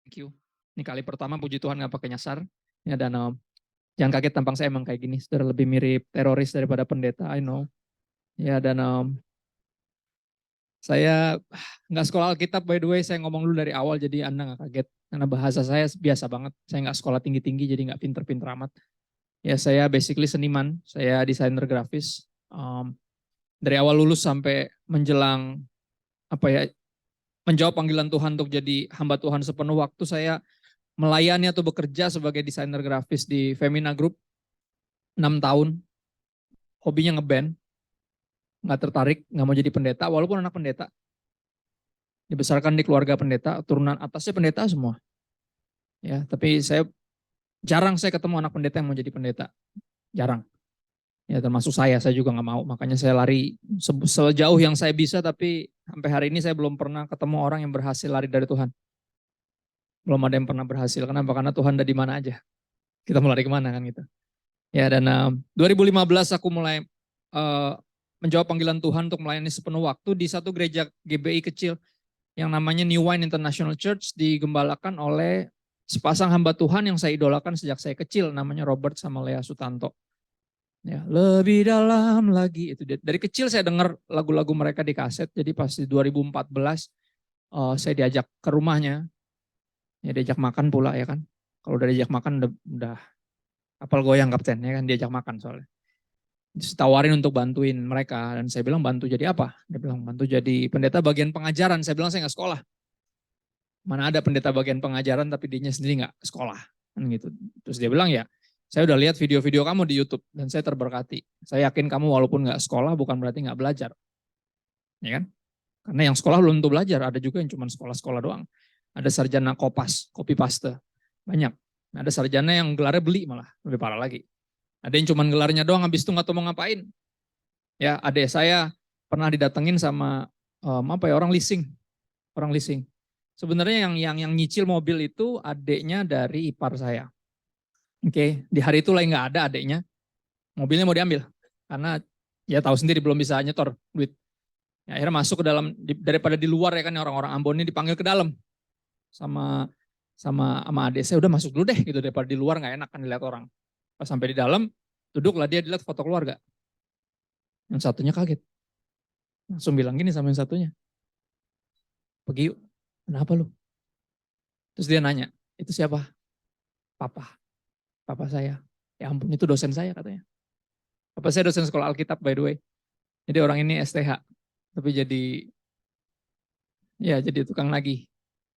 Thank you. Ini kali pertama puji Tuhan nggak pakai nyasar. Ya, dan jangan kaget tampang saya emang kayak gini. Saudara lebih mirip teroris daripada pendeta, I know. Ya, dan saya nggak sekolah Alkitab, by the way. Saya ngomong dulu dari awal jadi Anda nggak kaget. Karena bahasa saya biasa banget. Saya nggak sekolah tinggi-tinggi jadi nggak pinter-pinter amat. Ya, saya basically seniman. Saya desainer grafis. Dari awal lulus sampai menjelang apa ya, menjawab panggilan Tuhan untuk jadi hamba Tuhan sepenuh waktu, saya melayani atau bekerja sebagai desainer grafis di Femina Group 6 tahun. Hobinya ngeband, nggak tertarik, nggak mau jadi pendeta, walaupun anak pendeta. Dibesarkan di keluarga pendeta, turunan atasnya pendeta semua. Ya, tapi jarang saya ketemu anak pendeta yang mau jadi pendeta. Jarang. Ya, termasuk saya juga nggak mau. Makanya saya lari sejauh yang saya bisa, tapi sampai hari ini saya belum pernah ketemu orang yang berhasil lari dari Tuhan. Belum ada yang pernah berhasil. Kenapa? Karena Tuhan ada di mana aja. Kita mau lari kemana kan gitu. Ya, dan 2015 aku mulai menjawab panggilan Tuhan untuk melayani sepenuh waktu di satu gereja GBI kecil yang namanya New Wine International Church, digembalakan oleh sepasang hamba Tuhan yang saya idolakan sejak saya kecil, namanya Robert sama Lea Sutanto. Ya, lebih dalam lagi itu. Dari kecil saya dengar lagu-lagu mereka di kaset. Jadi pas di 2014 saya diajak ke rumahnya. Ya, diajak makan pula ya kan. Kalau udah diajak makan udah kapal goyang kapten ya kan, diajak makan soalnya. Ditawarin untuk bantuin mereka, dan saya bilang bantu jadi apa? Dia bilang bantu jadi pendeta bagian pengajaran. Saya bilang saya nggak sekolah. Mana ada pendeta bagian pengajaran tapi dia sendiri nggak sekolah kan gitu. Terus dia bilang ya, saya udah lihat video-video kamu di YouTube dan saya terberkati. Saya yakin kamu walaupun nggak sekolah bukan berarti nggak belajar, ya kan? Karena yang sekolah belum tentu belajar. Ada juga yang cuma sekolah-sekolah doang. Ada sarjana kopas, copy paste, banyak. Ada sarjana yang gelarnya beli malah lebih parah lagi. Ada yang cuma gelarnya doang, habis itu nggak tahu mau ngapain. Ya, adik saya pernah didatengin sama orang leasing, orang leasing. Sebenarnya yang nyicil mobil itu adiknya dari ipar saya. Oke, di hari itu lagi nggak ada adiknya, mobilnya mau diambil karena ya tahu sendiri belum bisa nyetor duit. Ya, akhirnya masuk ke dalam, daripada di luar ya kan, orang-orang Ambon ini dipanggil ke dalam sama sama adik saya, udah masuk dulu deh gitu, daripada di luar nggak enak kan dilihat orang. Pas sampai di dalam, duduklah dia, dilihat foto keluarga. Yang satunya kaget, langsung bilang gini sama yang satunya, pergi yuk, kenapa lu? Terus dia nanya, itu siapa? Papa, papa saya. Ya ampun, itu dosen saya katanya. Papa saya dosen sekolah Alkitab by the way. Jadi orang ini STH, tapi jadi tukang nagih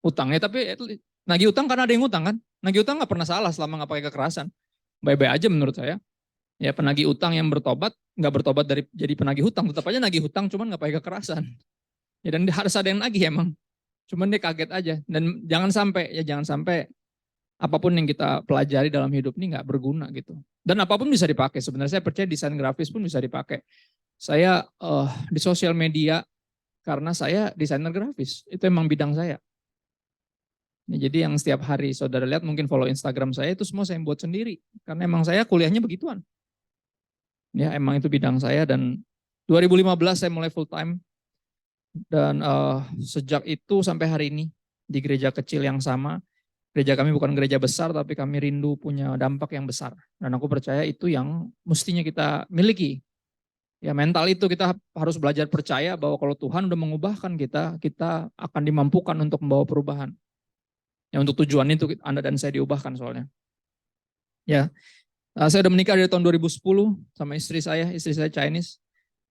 utang ya. Tapi nagih utang karena ada yang utang kan. Nagih utang nggak pernah salah selama nggak pakai kekerasan. Baik-baik aja menurut saya. Ya, penagih utang yang bertobat, nggak bertobat dari jadi penagih hutang, tetap aja nagih hutang, cuman nggak pakai kekerasan. Ya, dan harus ada yang nagih emang. Cuman dia kaget aja. Dan jangan sampai apapun yang kita pelajari dalam hidup ini nggak berguna gitu. Dan apapun bisa dipakai. Sebenarnya saya percaya desain grafis pun bisa dipakai. Saya di sosial media karena saya desainer grafis. Itu emang bidang saya. Ya, jadi yang setiap hari saudara lihat, mungkin follow Instagram saya, itu semua saya buat sendiri. Karena emang saya kuliahnya begituan. Ya, emang itu bidang saya. Dan 2015 saya mulai full time. Dan sejak itu sampai hari ini di gereja kecil yang sama. Gereja kami bukan gereja besar, tapi kami rindu punya dampak yang besar. Dan aku percaya itu yang mestinya kita miliki. Ya, mental itu kita harus belajar percaya bahwa kalau Tuhan udah mengubahkan kita, kita akan dimampukan untuk membawa perubahan. Ya, untuk tujuan itu Anda dan saya diubahkan soalnya. Ya, saya udah menikah dari tahun 2010 sama istri saya Chinese.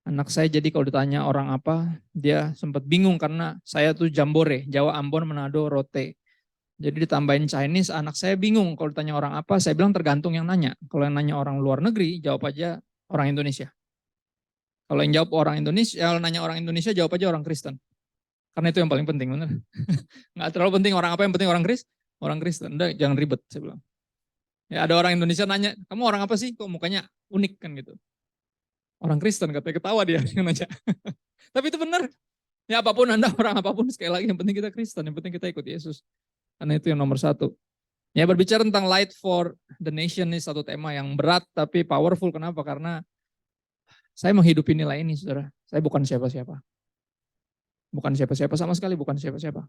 Anak saya jadi kalau ditanya orang apa, dia sempat bingung karena saya tuh Jambore, Jawa, Ambon, Manado, Rote. Jadi ditambahin Chinese, anak saya bingung kalau ditanya orang apa, saya bilang tergantung yang nanya. Kalau yang nanya orang luar negeri, jawab aja orang Indonesia. Kalau yang jawab orang Indonesia, kalau nanya orang Indonesia, jawab aja orang Kristen. Karena itu yang paling penting, benar. Nggak terlalu penting orang apa, yang penting orang Kristen. Udah, jangan ribet, saya bilang. Ya, ada orang Indonesia nanya, kamu orang apa sih? Kok mukanya unik kan gitu. Orang Kristen, katanya, ketawa dia yang nanya. Tapi itu benar. Ya, apapun Anda, orang apapun, sekali lagi yang penting kita Kristen, yang penting kita ikut Yesus. Karena itu yang nomor satu. Ya, berbicara tentang light for the nation ini satu tema yang berat tapi powerful. Kenapa? Karena saya menghidupi nilai ini, saudara. Saya bukan siapa-siapa. Bukan siapa-siapa, sama sekali bukan siapa-siapa.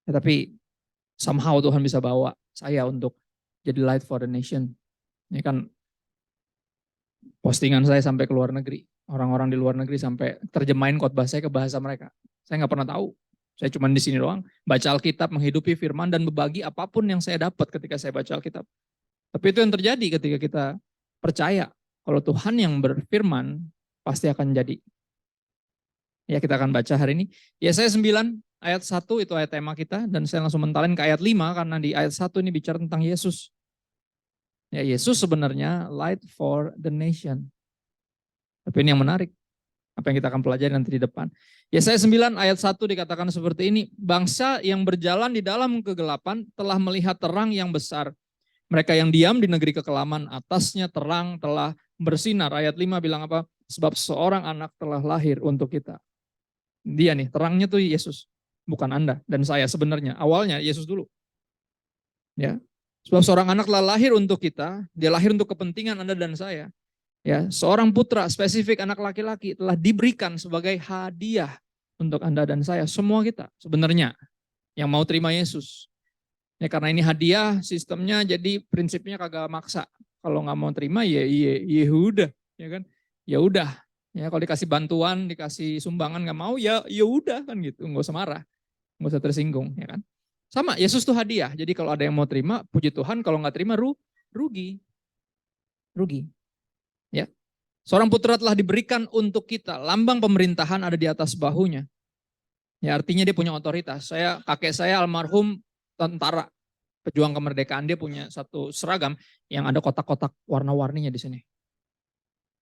Ya, tapi somehow Tuhan bisa bawa saya untuk jadi light for the nation. Ini kan postingan saya sampai ke luar negeri. Orang-orang di luar negeri sampai terjemahin khotbah saya ke bahasa mereka. Saya nggak pernah tahu. Saya cuma di sini doang, baca Alkitab, menghidupi firman, dan berbagi apapun yang saya dapat ketika saya baca Alkitab. Tapi itu yang terjadi ketika kita percaya kalau Tuhan yang berfirman, pasti akan jadi. Ya, kita akan baca hari ini. Yesaya 9 ayat 1 itu ayat tema kita, dan saya langsung mentalin ke ayat 5 karena di ayat 1 ini bicara tentang Yesus. Ya, Yesus sebenarnya light for the nation. Tapi ini yang menarik, apa yang kita akan pelajari nanti di depan. Yesaya 9 ayat 1 dikatakan seperti ini, bangsa yang berjalan di dalam kegelapan telah melihat terang yang besar. Mereka yang diam di negeri kekelaman, atasnya terang telah bersinar. Ayat 5 bilang apa? Sebab seorang anak telah lahir untuk kita. Dia nih, terangnya tuh Yesus. Bukan Anda dan saya sebenarnya. Awalnya Yesus dulu. Ya. Sebab seorang anak telah lahir untuk kita, dia lahir untuk kepentingan Anda dan saya. Ya, seorang putra spesifik anak laki-laki telah diberikan sebagai hadiah untuk Anda dan saya, semua kita sebenarnya yang mau terima Yesus. Ya, karena ini hadiah, sistemnya jadi prinsipnya kagak maksa. Kalau nggak mau terima ya udah, ya kan? Ya udah. Ya kalau dikasih bantuan, dikasih sumbangan nggak mau ya udah kan gitu, nggak usah marah, nggak usah tersinggung, ya kan? Sama, Yesus tuh hadiah. Jadi kalau ada yang mau terima, puji Tuhan. Kalau nggak terima, rugi, rugi. Ya, seorang putra telah diberikan untuk kita, lambang pemerintahan ada di atas bahunya. Ya, artinya dia punya otoritas. Kakek saya almarhum tentara, pejuang kemerdekaan, dia punya satu seragam yang ada kotak-kotak warna-warninya di sini.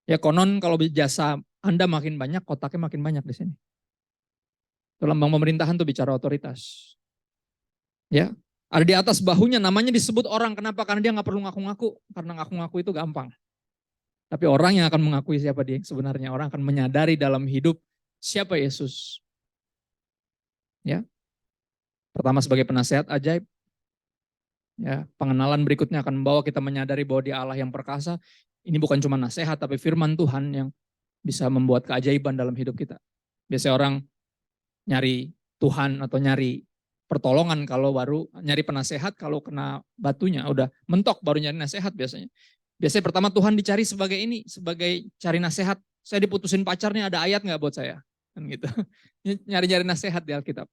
Ya konon kalau jasa Anda makin banyak, kotaknya makin banyak di sini. Itu lambang pemerintahan tuh bicara otoritas. Ya, ada di atas bahunya, namanya disebut orang. Kenapa? Karena dia nggak perlu ngaku-ngaku. Karena ngaku-ngaku itu gampang. Tapi orang yang akan mengakui siapa dia sebenarnya, orang akan menyadari dalam hidup siapa Yesus. Ya, pertama sebagai penasehat ajaib. Ya, pengenalan berikutnya akan membawa kita menyadari bahwa dia Allah yang perkasa. Ini bukan cuma nasihat, tapi firman Tuhan yang bisa membuat keajaiban dalam hidup kita. Biasanya orang nyari Tuhan atau nyari pertolongan kalau baru nyari penasehat kalau kena batunya udah mentok baru nyari nasihat biasanya. Biasanya pertama Tuhan dicari sebagai ini, sebagai cari nasihat. Saya diputusin pacarnya, ada ayat nggak buat saya? Kan gitu. Nyari-nyari nasihat di Alkitab.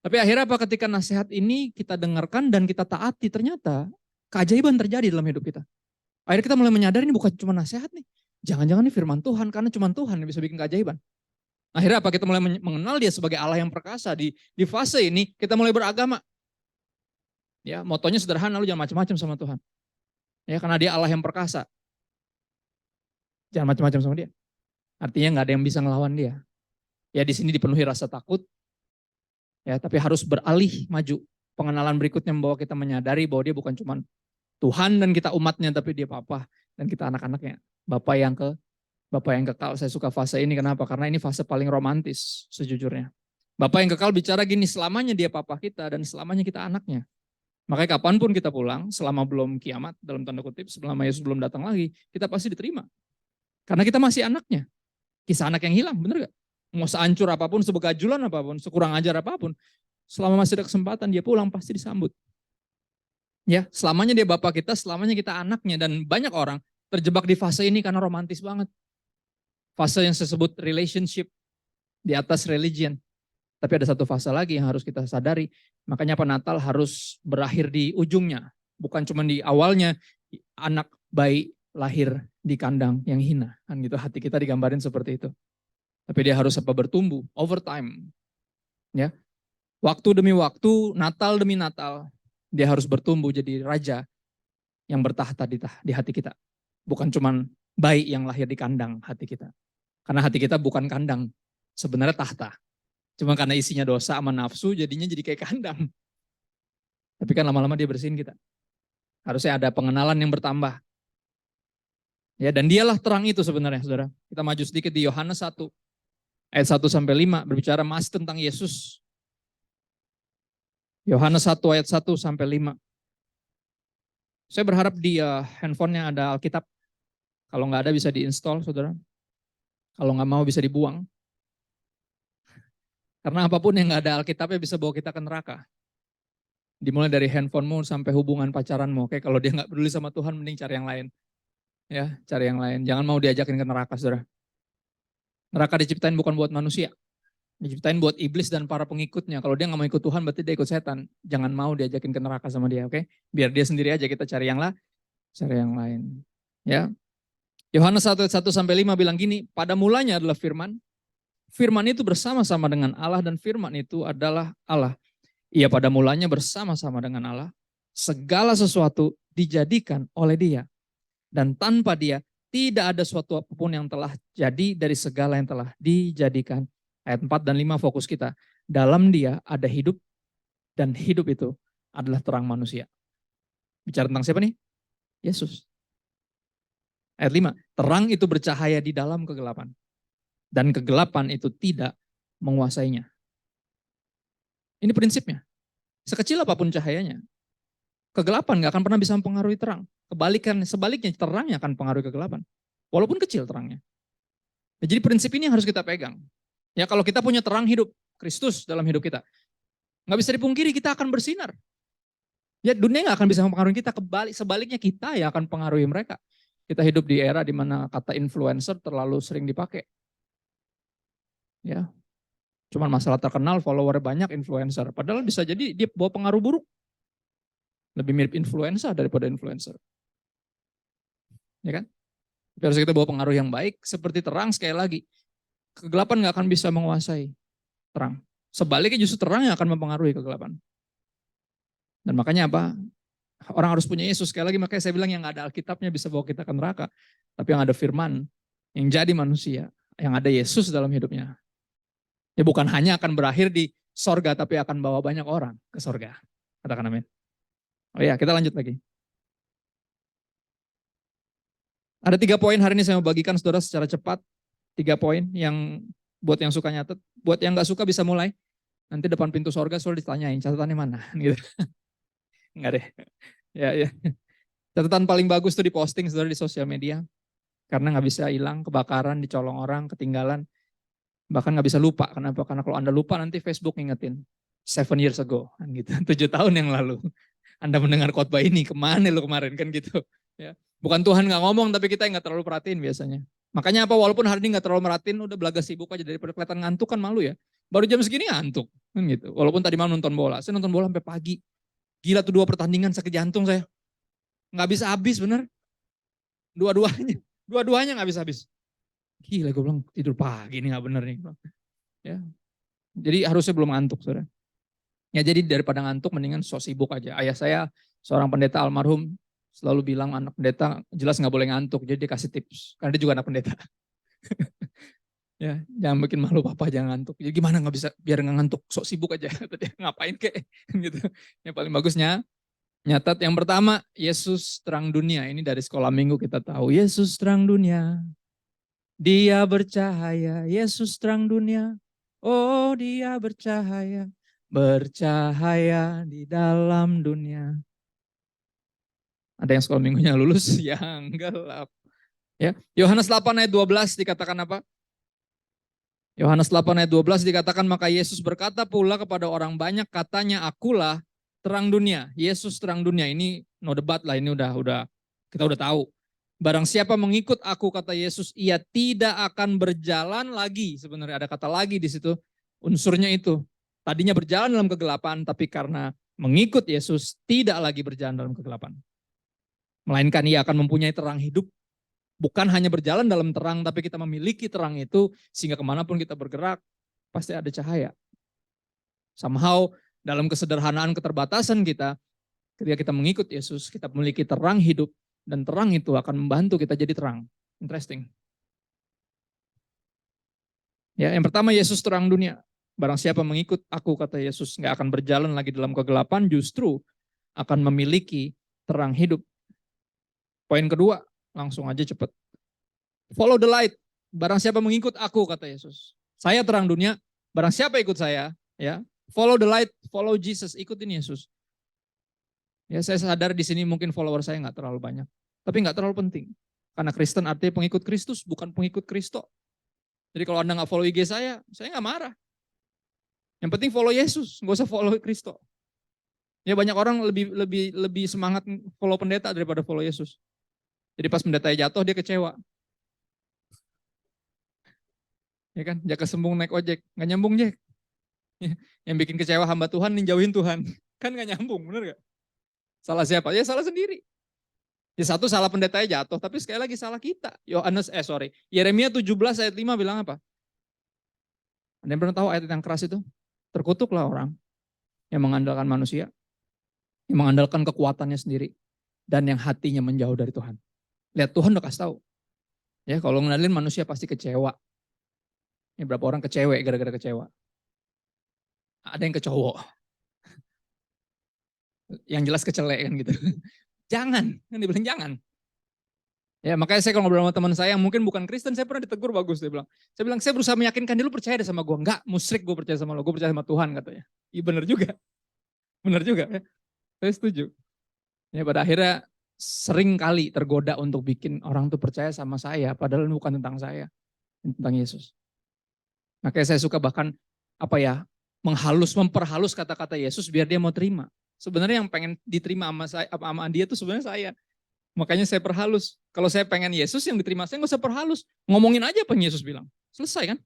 Tapi akhirnya apa, ketika nasihat ini kita dengarkan dan kita taati, ternyata keajaiban terjadi dalam hidup kita. Akhirnya kita mulai menyadari ini bukan cuma nasihat nih. Jangan-jangan ini firman Tuhan, karena cuma Tuhan yang bisa bikin keajaiban. Akhirnya apa, kita mulai mengenal dia sebagai Allah yang perkasa. Di fase ini kita mulai beragama. Ya, motonya sederhana, lu jangan macam-macam sama Tuhan. Ya, karena dia Allah yang perkasa. Jangan macam-macam sama dia. Artinya nggak ada yang bisa ngelawan dia. Ya di sini dipenuhi rasa takut, ya tapi harus beralih maju. Pengenalan berikutnya membawa kita menyadari bahwa dia bukan cuma Tuhan dan kita umatnya, tapi dia Bapa dan kita anak-anaknya. Bapak yang kekal. Saya suka fase ini, kenapa? Karena ini fase paling romantis sejujurnya. Bapak yang kekal bicara gini, selamanya dia Papa kita dan selamanya kita anaknya. Makanya kapanpun kita pulang, selama belum kiamat, dalam tanda kutip, selama Yesus belum datang lagi, kita pasti diterima. Karena kita masih anaknya. Kisah anak yang hilang, bener gak? Mau sehancur apapun, sebegajulan apapun, sekurang ajar apapun, selama masih ada kesempatan dia pulang pasti disambut. Ya, selamanya dia Bapak kita, selamanya kita anaknya. Dan banyak orang terjebak di fase ini karena romantis banget. Fase yang saya sebut relationship di atas religion. Tapi ada satu fase lagi yang harus kita sadari. Makanya Natal harus berakhir di ujungnya. Bukan cuma di awalnya, anak bayi lahir di kandang yang hina. Kan gitu, hati kita digambarin seperti itu. Tapi dia harus bertumbuh over time. Ya. Waktu demi waktu, Natal demi Natal, dia harus bertumbuh jadi raja yang bertahta di hati kita. Bukan cuma bayi yang lahir di kandang hati kita. Karena hati kita bukan kandang, sebenarnya tahta. Cuma karena isinya dosa sama nafsu, jadinya jadi kayak kandang. Tapi kan lama-lama dia bersihin kita. Harusnya ada pengenalan yang bertambah. Ya, dan dialah terang itu sebenarnya, saudara. Kita maju sedikit di Yohanes 1, ayat 1-5, berbicara masih tentang Yesus. Yohanes 1 ayat 1-5. Saya berharap di handphonenya ada Alkitab. Kalau nggak ada bisa diinstal, saudara. Kalau nggak mau bisa dibuang. Karena apapun yang nggak ada Alkitabnya bisa bawa kita ke neraka. Dimulai dari handphonemu sampai hubungan pacaranmu. Oke, kalau dia nggak peduli sama Tuhan, mending cari yang lain. Ya, cari yang lain. Jangan mau diajakin ke neraka, saudara. Neraka diciptain bukan buat manusia. Diciptain buat iblis dan para pengikutnya. Kalau dia nggak mau ikut Tuhan, berarti dia ikut setan. Jangan mau diajakin ke neraka sama dia, oke? Biar dia sendiri aja, kita cari yang lain. Ya. Yohanes 1:1-5 bilang gini, pada mulanya adalah firman. Firman itu bersama-sama dengan Allah dan firman itu adalah Allah. Ia pada mulanya bersama-sama dengan Allah. Segala sesuatu dijadikan oleh dia. Dan tanpa dia tidak ada suatu apapun yang telah jadi dari segala yang telah dijadikan. Ayat 4 dan 5 fokus kita. Dalam dia ada hidup dan hidup itu adalah terang manusia. Bicara tentang siapa nih? Yesus. Ayat 5. Terang itu bercahaya di dalam kegelapan. Dan kegelapan itu tidak menguasainya. Ini prinsipnya. Sekecil apapun cahayanya, kegelapan gak akan pernah bisa mempengaruhi terang. Sebaliknya terangnya akan mempengaruhi kegelapan. Walaupun kecil terangnya. Jadi prinsip ini yang harus kita pegang. Ya, kalau kita punya terang hidup, Kristus dalam hidup kita, nggak bisa dipungkiri kita akan bersinar. Ya, dunia nggak akan bisa mempengaruhi kita, sebaliknya kita yang akan pengaruhi mereka. Kita hidup di era di mana kata influencer terlalu sering dipakai. Ya, cuman masalah terkenal, follower banyak, influencer. Padahal bisa jadi dia bawa pengaruh buruk. Lebih mirip influencer daripada influencer. Ya kan? Tapi harus kita bawa pengaruh yang baik, seperti terang sekali lagi. Kegelapan nggak akan bisa menguasai terang. Sebaliknya justru terang yang akan mempengaruhi kegelapan. Dan makanya apa? Orang harus punya Yesus. Sekali lagi makanya saya bilang yang nggak ada Alkitabnya bisa bawa kita ke neraka. Tapi yang ada firman, yang jadi manusia, yang ada Yesus dalam hidupnya. Ya bukan hanya akan berakhir di sorga, tapi akan bawa banyak orang ke sorga. Katakan amin. Oh ya, kita lanjut lagi. Ada 3 poin hari ini saya mau bagikan saudara secara cepat. 3 poin yang buat yang suka nyatet. Buat yang gak suka bisa mulai. Nanti depan pintu sorga selalu ditanyain catatannya mana. Gitu. Enggak deh. Ya. Catatan paling bagus tuh diposting saudara di sosial media. Karena gak bisa hilang, kebakaran, dicolong orang, ketinggalan. Bahkan gak bisa lupa. Kenapa? Karena kalau Anda lupa nanti Facebook ngingetin. 7 years ago. Gitu. 7 tahun yang lalu. Anda mendengar khotbah ini, kemana lu kemarin kan gitu. Ya. Bukan Tuhan gak ngomong, tapi kita yang gak terlalu perhatiin biasanya. Makanya apa, walaupun hari ini gak terlalu merhatiin, udah belaga sibuk aja, daripada kelihatan ngantuk kan malu ya. Baru jam segini ngantuk. Kan gitu. Walaupun tadi malam nonton bola, saya nonton bola sampai pagi. Gila tuh 2 pertandingan sakit jantung saya. Gak bisa habis bener. Dua-duanya gak bisa habis. Gila gue bilang tidur pagi ini gak bener nih. Ya. Jadi harusnya belum ngantuk saudara. Ya jadi daripada ngantuk mendingan sok sibuk aja. Ayah saya seorang pendeta almarhum selalu bilang anak pendeta jelas nggak boleh ngantuk. Jadi dia kasih tips. Karena dia juga anak pendeta. Ya, jangan bikin malu papa, jangan ngantuk. Jadi gimana nggak bisa biar nggak ngantuk, sok sibuk aja. Dia ngapain kek gitu. Yang paling bagusnya nyatat yang pertama, Yesus terang dunia. Ini dari sekolah minggu kita tahu. Yesus terang dunia. Dia bercahaya, Yesus terang dunia. Oh, dia bercahaya. Bercahaya di dalam dunia. Ada yang sekolah minggunya lulus, yang gelap. Ya, Yohanes 8 ayat 12 dikatakan apa? Yohanes 8 ayat 12 dikatakan, maka Yesus berkata pula kepada orang banyak, katanya akulah terang dunia. Yesus terang dunia, ini no debat lah, ini udah kita udah tahu. Barang siapa mengikut aku, kata Yesus, ia tidak akan berjalan lagi. Sebenarnya ada kata lagi di situ, unsurnya itu. Tadinya berjalan dalam kegelapan, tapi karena mengikut Yesus tidak lagi berjalan dalam kegelapan. Melainkan ia akan mempunyai terang hidup. Bukan hanya berjalan dalam terang, tapi kita memiliki terang itu, sehingga kemanapun kita bergerak, pasti ada cahaya. Somehow, dalam kesederhanaan keterbatasan kita, ketika kita mengikut Yesus, kita memiliki terang hidup, dan terang itu akan membantu kita jadi terang. Interesting. Ya, yang pertama, Yesus terang dunia. Barang siapa mengikut aku, kata Yesus, nggak akan berjalan lagi dalam kegelapan, justru akan memiliki terang hidup. Poin kedua, langsung aja cepat. Follow the light. Barang siapa mengikut aku, kata Yesus. Saya terang dunia, barang siapa ikut saya, ya, follow the light, follow Jesus, ikutin Yesus. Ya, saya sadar di sini mungkin follower saya nggak terlalu banyak, tapi nggak terlalu penting. Karena Kristen artinya pengikut Kristus, bukan pengikut Kristo. Jadi kalau Anda nggak follow IG saya nggak marah. Yang penting follow Yesus, nggak usah follow Kristo. Ya banyak orang lebih semangat follow pendeta daripada follow Yesus. Jadi pas pendetanya jatuh dia kecewa. Ya kan, Jaka Sembung naik ojek, nggak nyambung Jack. Yang bikin kecewa hamba Tuhan, ninjauin Tuhan. Kan nggak nyambung, bener gak? Salah siapa? Ya salah sendiri. Ya satu salah pendetanya jatuh, tapi sekali lagi salah kita. Yeremia 17 ayat 5 bilang apa? Ada yang pernah tahu ayat yang keras itu? Terkutuklah orang yang mengandalkan manusia, yang mengandalkan kekuatannya sendiri, dan yang hatinya menjauh dari Tuhan. Lihat Tuhan udah kasih tahu. Ya kalau ngenalin manusia pasti kecewa. Ya, berapa orang kecewa gara-gara kecewa. Ada yang kecowok. Yang jelas kecelek kan gitu. Jangan, kan dibilang jangan. Ya makanya saya kalau ngobrol sama teman saya yang mungkin bukan Kristen, saya pernah ditegur bagus, dia bilang. Saya bilang, saya berusaha meyakinkan dia, lu percaya deh sama gue. Enggak, musyrik gue percaya sama lo, gue percaya sama Tuhan katanya. Iya benar juga, benar juga ya. Saya setuju. Ya pada akhirnya sering kali tergoda untuk bikin orang tuh percaya sama saya, padahal bukan tentang saya, tentang Yesus. Makanya saya suka bahkan memperhalus kata-kata Yesus biar dia mau terima. Sebenarnya yang pengen diterima sama saya, sama dia tuh sebenarnya saya. Makanya saya perhalus. Kalau saya pengen Yesus yang diterima saya nggak usah perhalus. Ngomongin aja apa yang Yesus bilang. Selesai kan?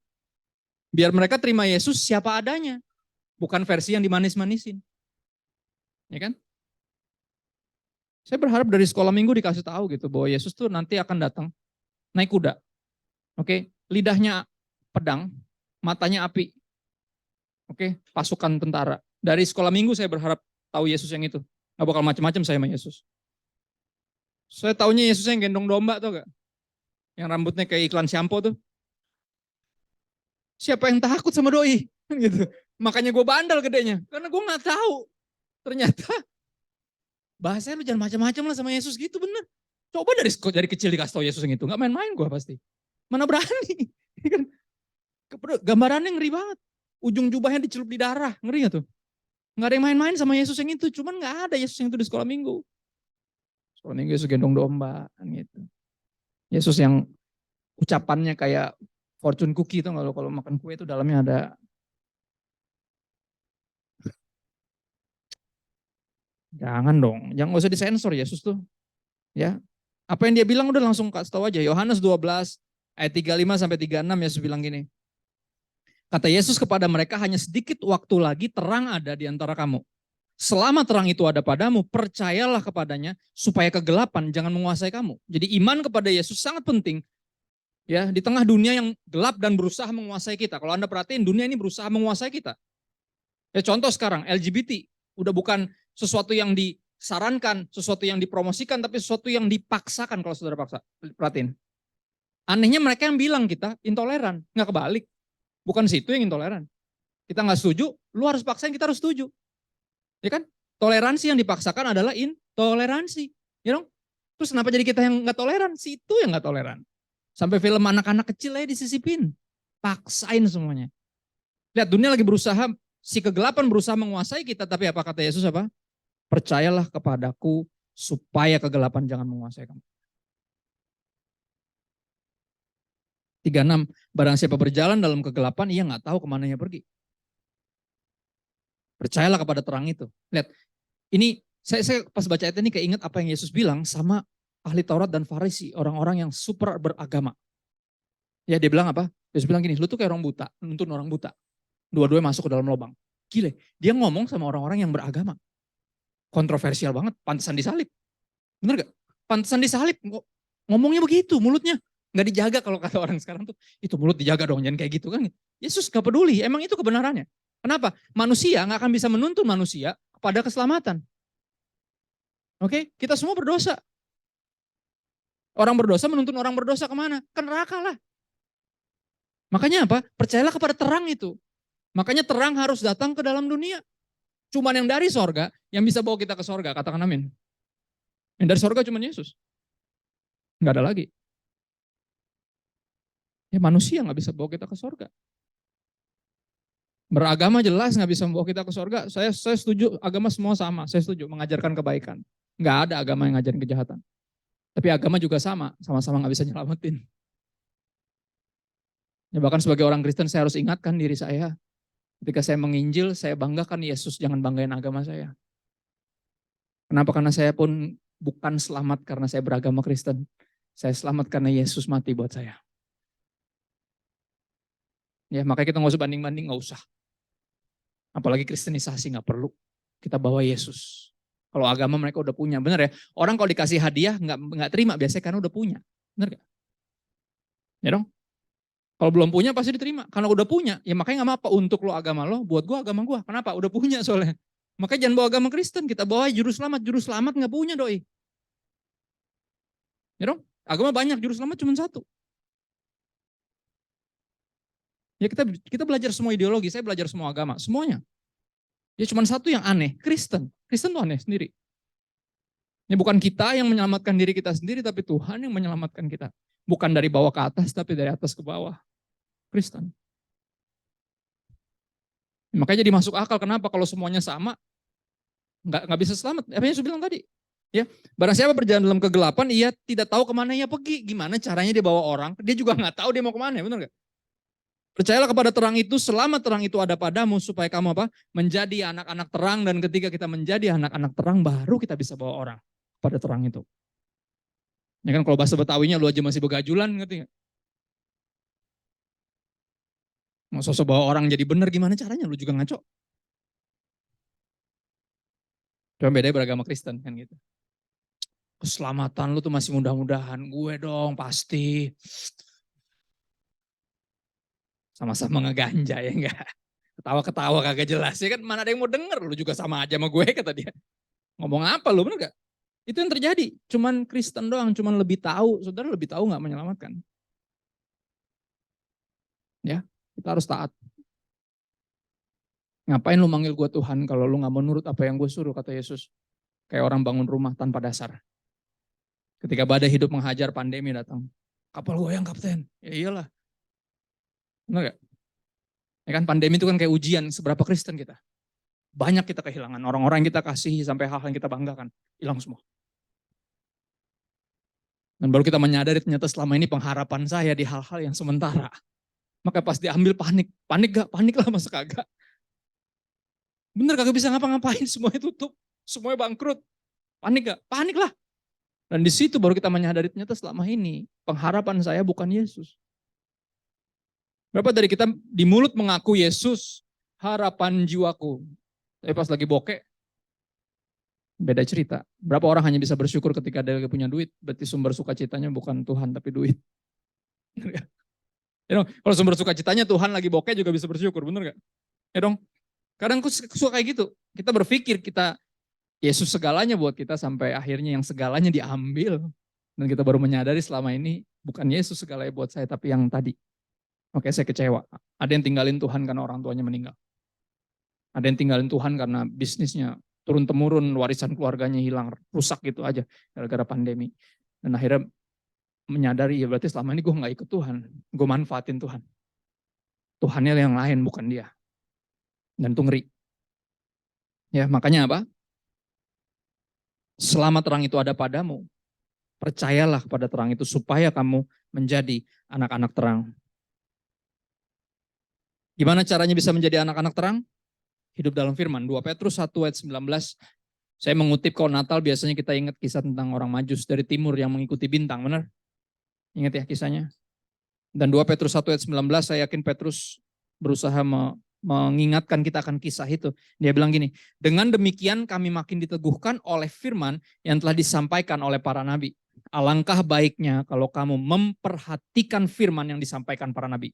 Biar mereka terima Yesus siapa adanya. Bukan versi yang dimanis-manisin. Ya kan? Saya berharap dari sekolah minggu dikasih tahu gitu bahwa Yesus tuh nanti akan datang naik kuda. Oke, lidahnya pedang, matanya api. Oke, pasukan tentara. Dari sekolah minggu saya berharap tahu Yesus yang itu. Nggak bakal macam-macam saya sama Yesus. Saya taunya Yesus yang gendong domba tuh gak? Yang rambutnya kayak iklan shampoo tuh. Siapa yang takut sama doi? Gitu. Makanya gue bandel gedenya. Karena gue gak tahu. Ternyata bahasanya lu jangan macam-macam lah sama Yesus gitu bener. Coba dari kecil dikasih tau Yesus yang itu. Gak main-main gue pasti. Mana berani. Gambarannya ngeri banget. Ujung jubahnya dicelup di darah. Ngeri gak tuh? Gak ada yang main-main sama Yesus yang itu. Cuman gak ada Yesus yang itu di sekolah minggu. Sekolah minggu Yesus gendong domba. Gitu. Yesus yang ucapannya kayak fortune cookie itu kalau makan kue itu dalamnya ada. Jangan dong, jangan usah disensor Yesus tuh. Ya, apa yang dia bilang udah langsung kasih tahu aja. Yohanes 12 ayat 35 sampai 36 Yesus bilang gini. Kata Yesus kepada mereka, hanya sedikit waktu lagi terang ada di antara kamu. Selama terang itu ada padamu, percayalah kepadanya supaya kegelapan jangan menguasai kamu. Jadi iman kepada Yesus sangat penting. Ya, di tengah dunia yang gelap dan berusaha menguasai kita. Kalau Anda perhatiin, dunia ini berusaha menguasai kita. Ya contoh sekarang LGBT udah bukan sesuatu yang disarankan, sesuatu yang dipromosikan, tapi sesuatu yang dipaksakan kalau saudara paksa. Perhatiin. Anehnya mereka yang bilang kita intoleran, nggak kebalik. Bukan situ yang intoleran. Kita nggak setuju, lu harus paksain kita harus setuju. Ya kan? Toleransi yang dipaksakan adalah intoleransi. Ya dong? Terus kenapa jadi kita yang nggak toleran? Situ yang nggak toleran. Sampai film anak-anak kecil aja disisipin. Paksain semuanya. Lihat dunia lagi berusaha, si kegelapan berusaha menguasai kita, tapi apa kata Yesus apa? Percayalah kepadaku supaya kegelapan jangan menguasai kamu. 36, barang siapa berjalan dalam kegelapan, ia nggak tahu kemananya pergi. Percayalah kepada terang itu. Lihat, ini saya pas baca ayat ini keinget apa yang Yesus bilang sama ahli Taurat dan Farisi, orang-orang yang super beragama. Ya dia bilang apa? Yesus bilang gini, lu tuh kayak orang buta, nuntun orang buta. Dua-duanya masuk ke dalam lubang. Gile, dia ngomong sama orang-orang yang beragama. Kontroversial banget, pantesan disalib. Bener gak? Pantesan disalib, ngomongnya begitu, mulutnya. Nggak dijaga kalau kata orang sekarang tuh, itu mulut dijaga dong, jangan kayak gitu kan. Yesus gak peduli, emang itu kebenarannya. Kenapa? Manusia gak akan bisa menuntun manusia kepada keselamatan. Oke, kita semua berdosa. Orang berdosa menuntun orang berdosa kemana? Ke neraka lah. Makanya apa? Percayalah kepada terang itu. Makanya terang harus datang ke dalam dunia. Cuman yang dari sorga, yang bisa bawa kita ke sorga, katakan amin. Yang dari sorga cuma Yesus. Nggak ada lagi. Ya manusia nggak bisa bawa kita ke sorga. Beragama jelas nggak bisa membawa kita ke sorga. Saya setuju agama semua sama. Saya setuju mengajarkan kebaikan. Nggak ada agama yang ngajarin kejahatan. Tapi agama juga sama-sama nggak bisa nyelamatin. Ya, bahkan sebagai orang Kristen saya harus ingatkan diri saya. Ketika saya menginjil, saya banggakan Yesus, jangan banggain agama saya. Kenapa? Karena saya pun bukan selamat karena saya beragama Kristen. Saya selamat karena Yesus mati buat saya. Ya, makanya kita nggak usah banding-banding, nggak usah. Apalagi kristenisasi nggak perlu. Kita bawa Yesus. Kalau agama mereka udah punya, benar ya. Orang kalau dikasih hadiah nggak terima biasanya karena udah punya, benar gak? Ya dong. Kalau belum punya pasti diterima. Karena udah punya, ya makanya nggak apa-apa untuk lo agama lo, buat gue agama gue. Kenapa? Udah punya soalnya. Makanya jangan bawa agama Kristen, kita bawa juru selamat. Juru selamat nggak punya doi. Ya dong. Agama banyak, juru selamat cuma satu. Ya kita belajar semua ideologi, saya belajar semua agama, semuanya. Ya cuma satu yang aneh, Kristen. Kristen tuh aneh sendiri. Ini bukan kita yang menyelamatkan diri kita sendiri, tapi Tuhan yang menyelamatkan kita. Bukan dari bawah ke atas, tapi dari atas ke bawah. Kristen. Makanya jadi masuk akal, kenapa kalau semuanya sama, nggak bisa selamat. Apa yang saya bilang tadi? Ya, barang siapa berjalan dalam kegelapan, ia tidak tahu kemana ia pergi. Gimana caranya dia bawa orang, dia juga nggak tahu dia mau kemana, benar nggak? Percayalah kepada terang itu, selama terang itu ada padamu, supaya kamu apa? Menjadi anak-anak terang, dan ketika kita menjadi anak-anak terang, baru kita bisa bawa orang pada terang itu. Ya kan kalau bahasa Betawinya lu aja masih begajulan, ngerti nggak? Mau sosok bawa orang jadi benar gimana caranya? Lu juga ngaco. Cuma bedanya beragama Kristen kan gitu. Keselamatan lu tuh masih mudah-mudahan. Gue dong pasti. Sama-sama ngeganja ya enggak. Ketawa-ketawa kagak jelas ya kan. Mana ada yang mau denger. Lu juga sama aja sama gue kata dia. Ngomong apa lu bener gak? Itu yang terjadi. Cuman Kristen doang. Cuman lebih tahu. Saudara lebih tahu gak menyelamatkan. Ya kita harus taat. Ngapain lu manggil gue Tuhan kalau lu gak menurut apa yang gue suruh kata Yesus. Kayak orang bangun rumah tanpa dasar. Ketika badai hidup menghajar, pandemi datang. Kapal goyang kapten. Ya iyalah. Benar gak? Ya kan pandemi itu kan kayak ujian seberapa Kristen kita. Banyak kita kehilangan. Orang-orang yang kita kasihi sampai hal yang kita banggakan. Hilang semua. Dan baru kita menyadari ternyata selama ini pengharapan saya di hal-hal yang sementara. Maka pas diambil panik. Panik gak? Panik lah masa kagak. Bener kagak bisa ngapa-ngapain. Semuanya tutup. Semuanya bangkrut. Panik gak? Panik lah. Dan di situ baru kita menyadari ternyata selama ini pengharapan saya bukan Yesus. Berapa dari kita di mulut mengaku Yesus harapan jiwaku. Tapi pas lagi bokeh, beda cerita. Berapa orang hanya bisa bersyukur ketika dia punya duit. Berarti sumber sukacitanya bukan Tuhan tapi duit. Ya dong, kalau sumber sukacitanya Tuhan lagi bokeh juga bisa bersyukur, bener gak? Ya dong, kadang aku suka kayak gitu. Kita berpikir kita Yesus segalanya buat kita sampai akhirnya yang segalanya diambil. Dan kita baru menyadari selama ini bukan Yesus segalanya buat saya tapi yang tadi. Oke, saya kecewa. Ada yang tinggalin Tuhan karena orang tuanya meninggal. Ada yang tinggalin Tuhan karena bisnisnya turun-temurun, warisan keluarganya hilang, rusak gitu aja gara-gara pandemi. Dan akhirnya menyadari, ya berarti selama ini gue gak ikut Tuhan. Gue manfaatin Tuhan. Tuhannya yang lain, bukan dia. Dan itu ngeri. Ya, makanya apa? Selama terang itu ada padamu, percayalah kepada terang itu supaya kamu menjadi anak-anak terang. Gimana caranya bisa menjadi anak-anak terang? Hidup dalam firman. 2 Petrus 1 ayat 19. Saya mengutip kalau Natal biasanya kita ingat kisah tentang orang Majus dari timur yang mengikuti bintang, benar? Ingat ya kisahnya? Dan 2 Petrus 1 ayat 19 saya yakin Petrus berusaha mengingatkan kita akan kisah itu. Dia bilang gini, dengan demikian kami makin diteguhkan oleh firman yang telah disampaikan oleh para nabi. Alangkah baiknya kalau kamu memperhatikan firman yang disampaikan para nabi.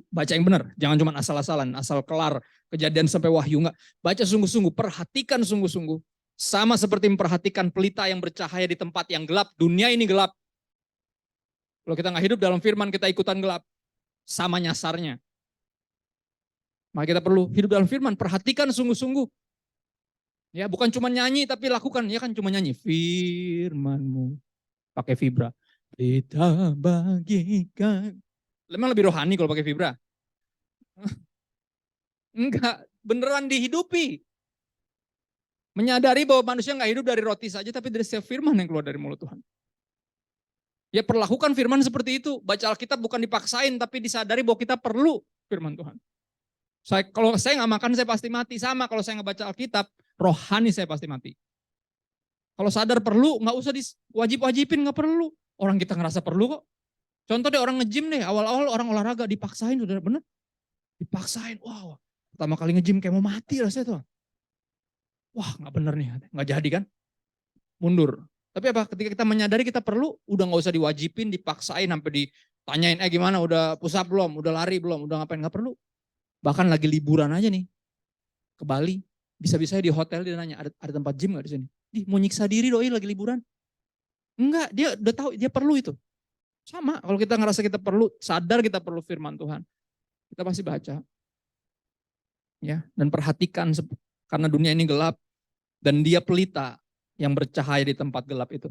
Baca yang benar, jangan cuma asal-asalan, asal kelar kejadian sampai wahyu, enggak. Baca sungguh-sungguh, perhatikan sungguh-sungguh. Sama seperti memperhatikan pelita yang bercahaya di tempat yang gelap, dunia ini gelap. Kalau kita nggak hidup dalam firman, kita ikutan gelap. Sama nyasarnya. Maka kita perlu hidup dalam firman, perhatikan sungguh-sungguh. Ya, bukan cuma nyanyi tapi lakukan, ya kan cuma nyanyi firman-Mu pakai vibra. Kita bagikan. Memang lebih rohani kalau pakai vibra. Enggak, beneran dihidupi. Menyadari bahwa manusia nggak hidup dari roti saja, tapi dari setiap firman yang keluar dari mulut Tuhan. Ya perlakukan firman seperti itu. Baca Alkitab bukan dipaksain, tapi disadari bahwa kita perlu firman Tuhan. Kalau saya nggak makan, saya pasti mati. Sama kalau saya nggak baca Alkitab, rohani saya pasti mati. Kalau sadar perlu, nggak usah diwajib-wajibin, nggak perlu. Orang kita ngerasa perlu kok. Contoh deh orang nge-gym deh, awal-awal orang olahraga dipaksain, saudara, bener? Dipaksain, wow. Pertama kali nge-gym kayak mau mati rasanya tuh. Wah nggak bener nih, nggak jadi kan? Mundur. Tapi apa? Ketika kita menyadari kita perlu, udah nggak usah diwajibin, dipaksain sampai ditanyain, gimana? Udah push up belum? Udah lari belum? Udah ngapain? Nggak perlu. Bahkan lagi liburan aja nih ke Bali, bisa-bisa di hotel dia nanya, ada tempat gym nggak di sini? Mau nyiksa diri doi lagi liburan? Enggak, dia udah tahu dia perlu itu. Sama, kalau kita ngerasa kita perlu, sadar kita perlu firman Tuhan, kita pasti baca. Ya, dan perhatikan karena dunia ini gelap dan dia pelita yang bercahaya di tempat gelap itu.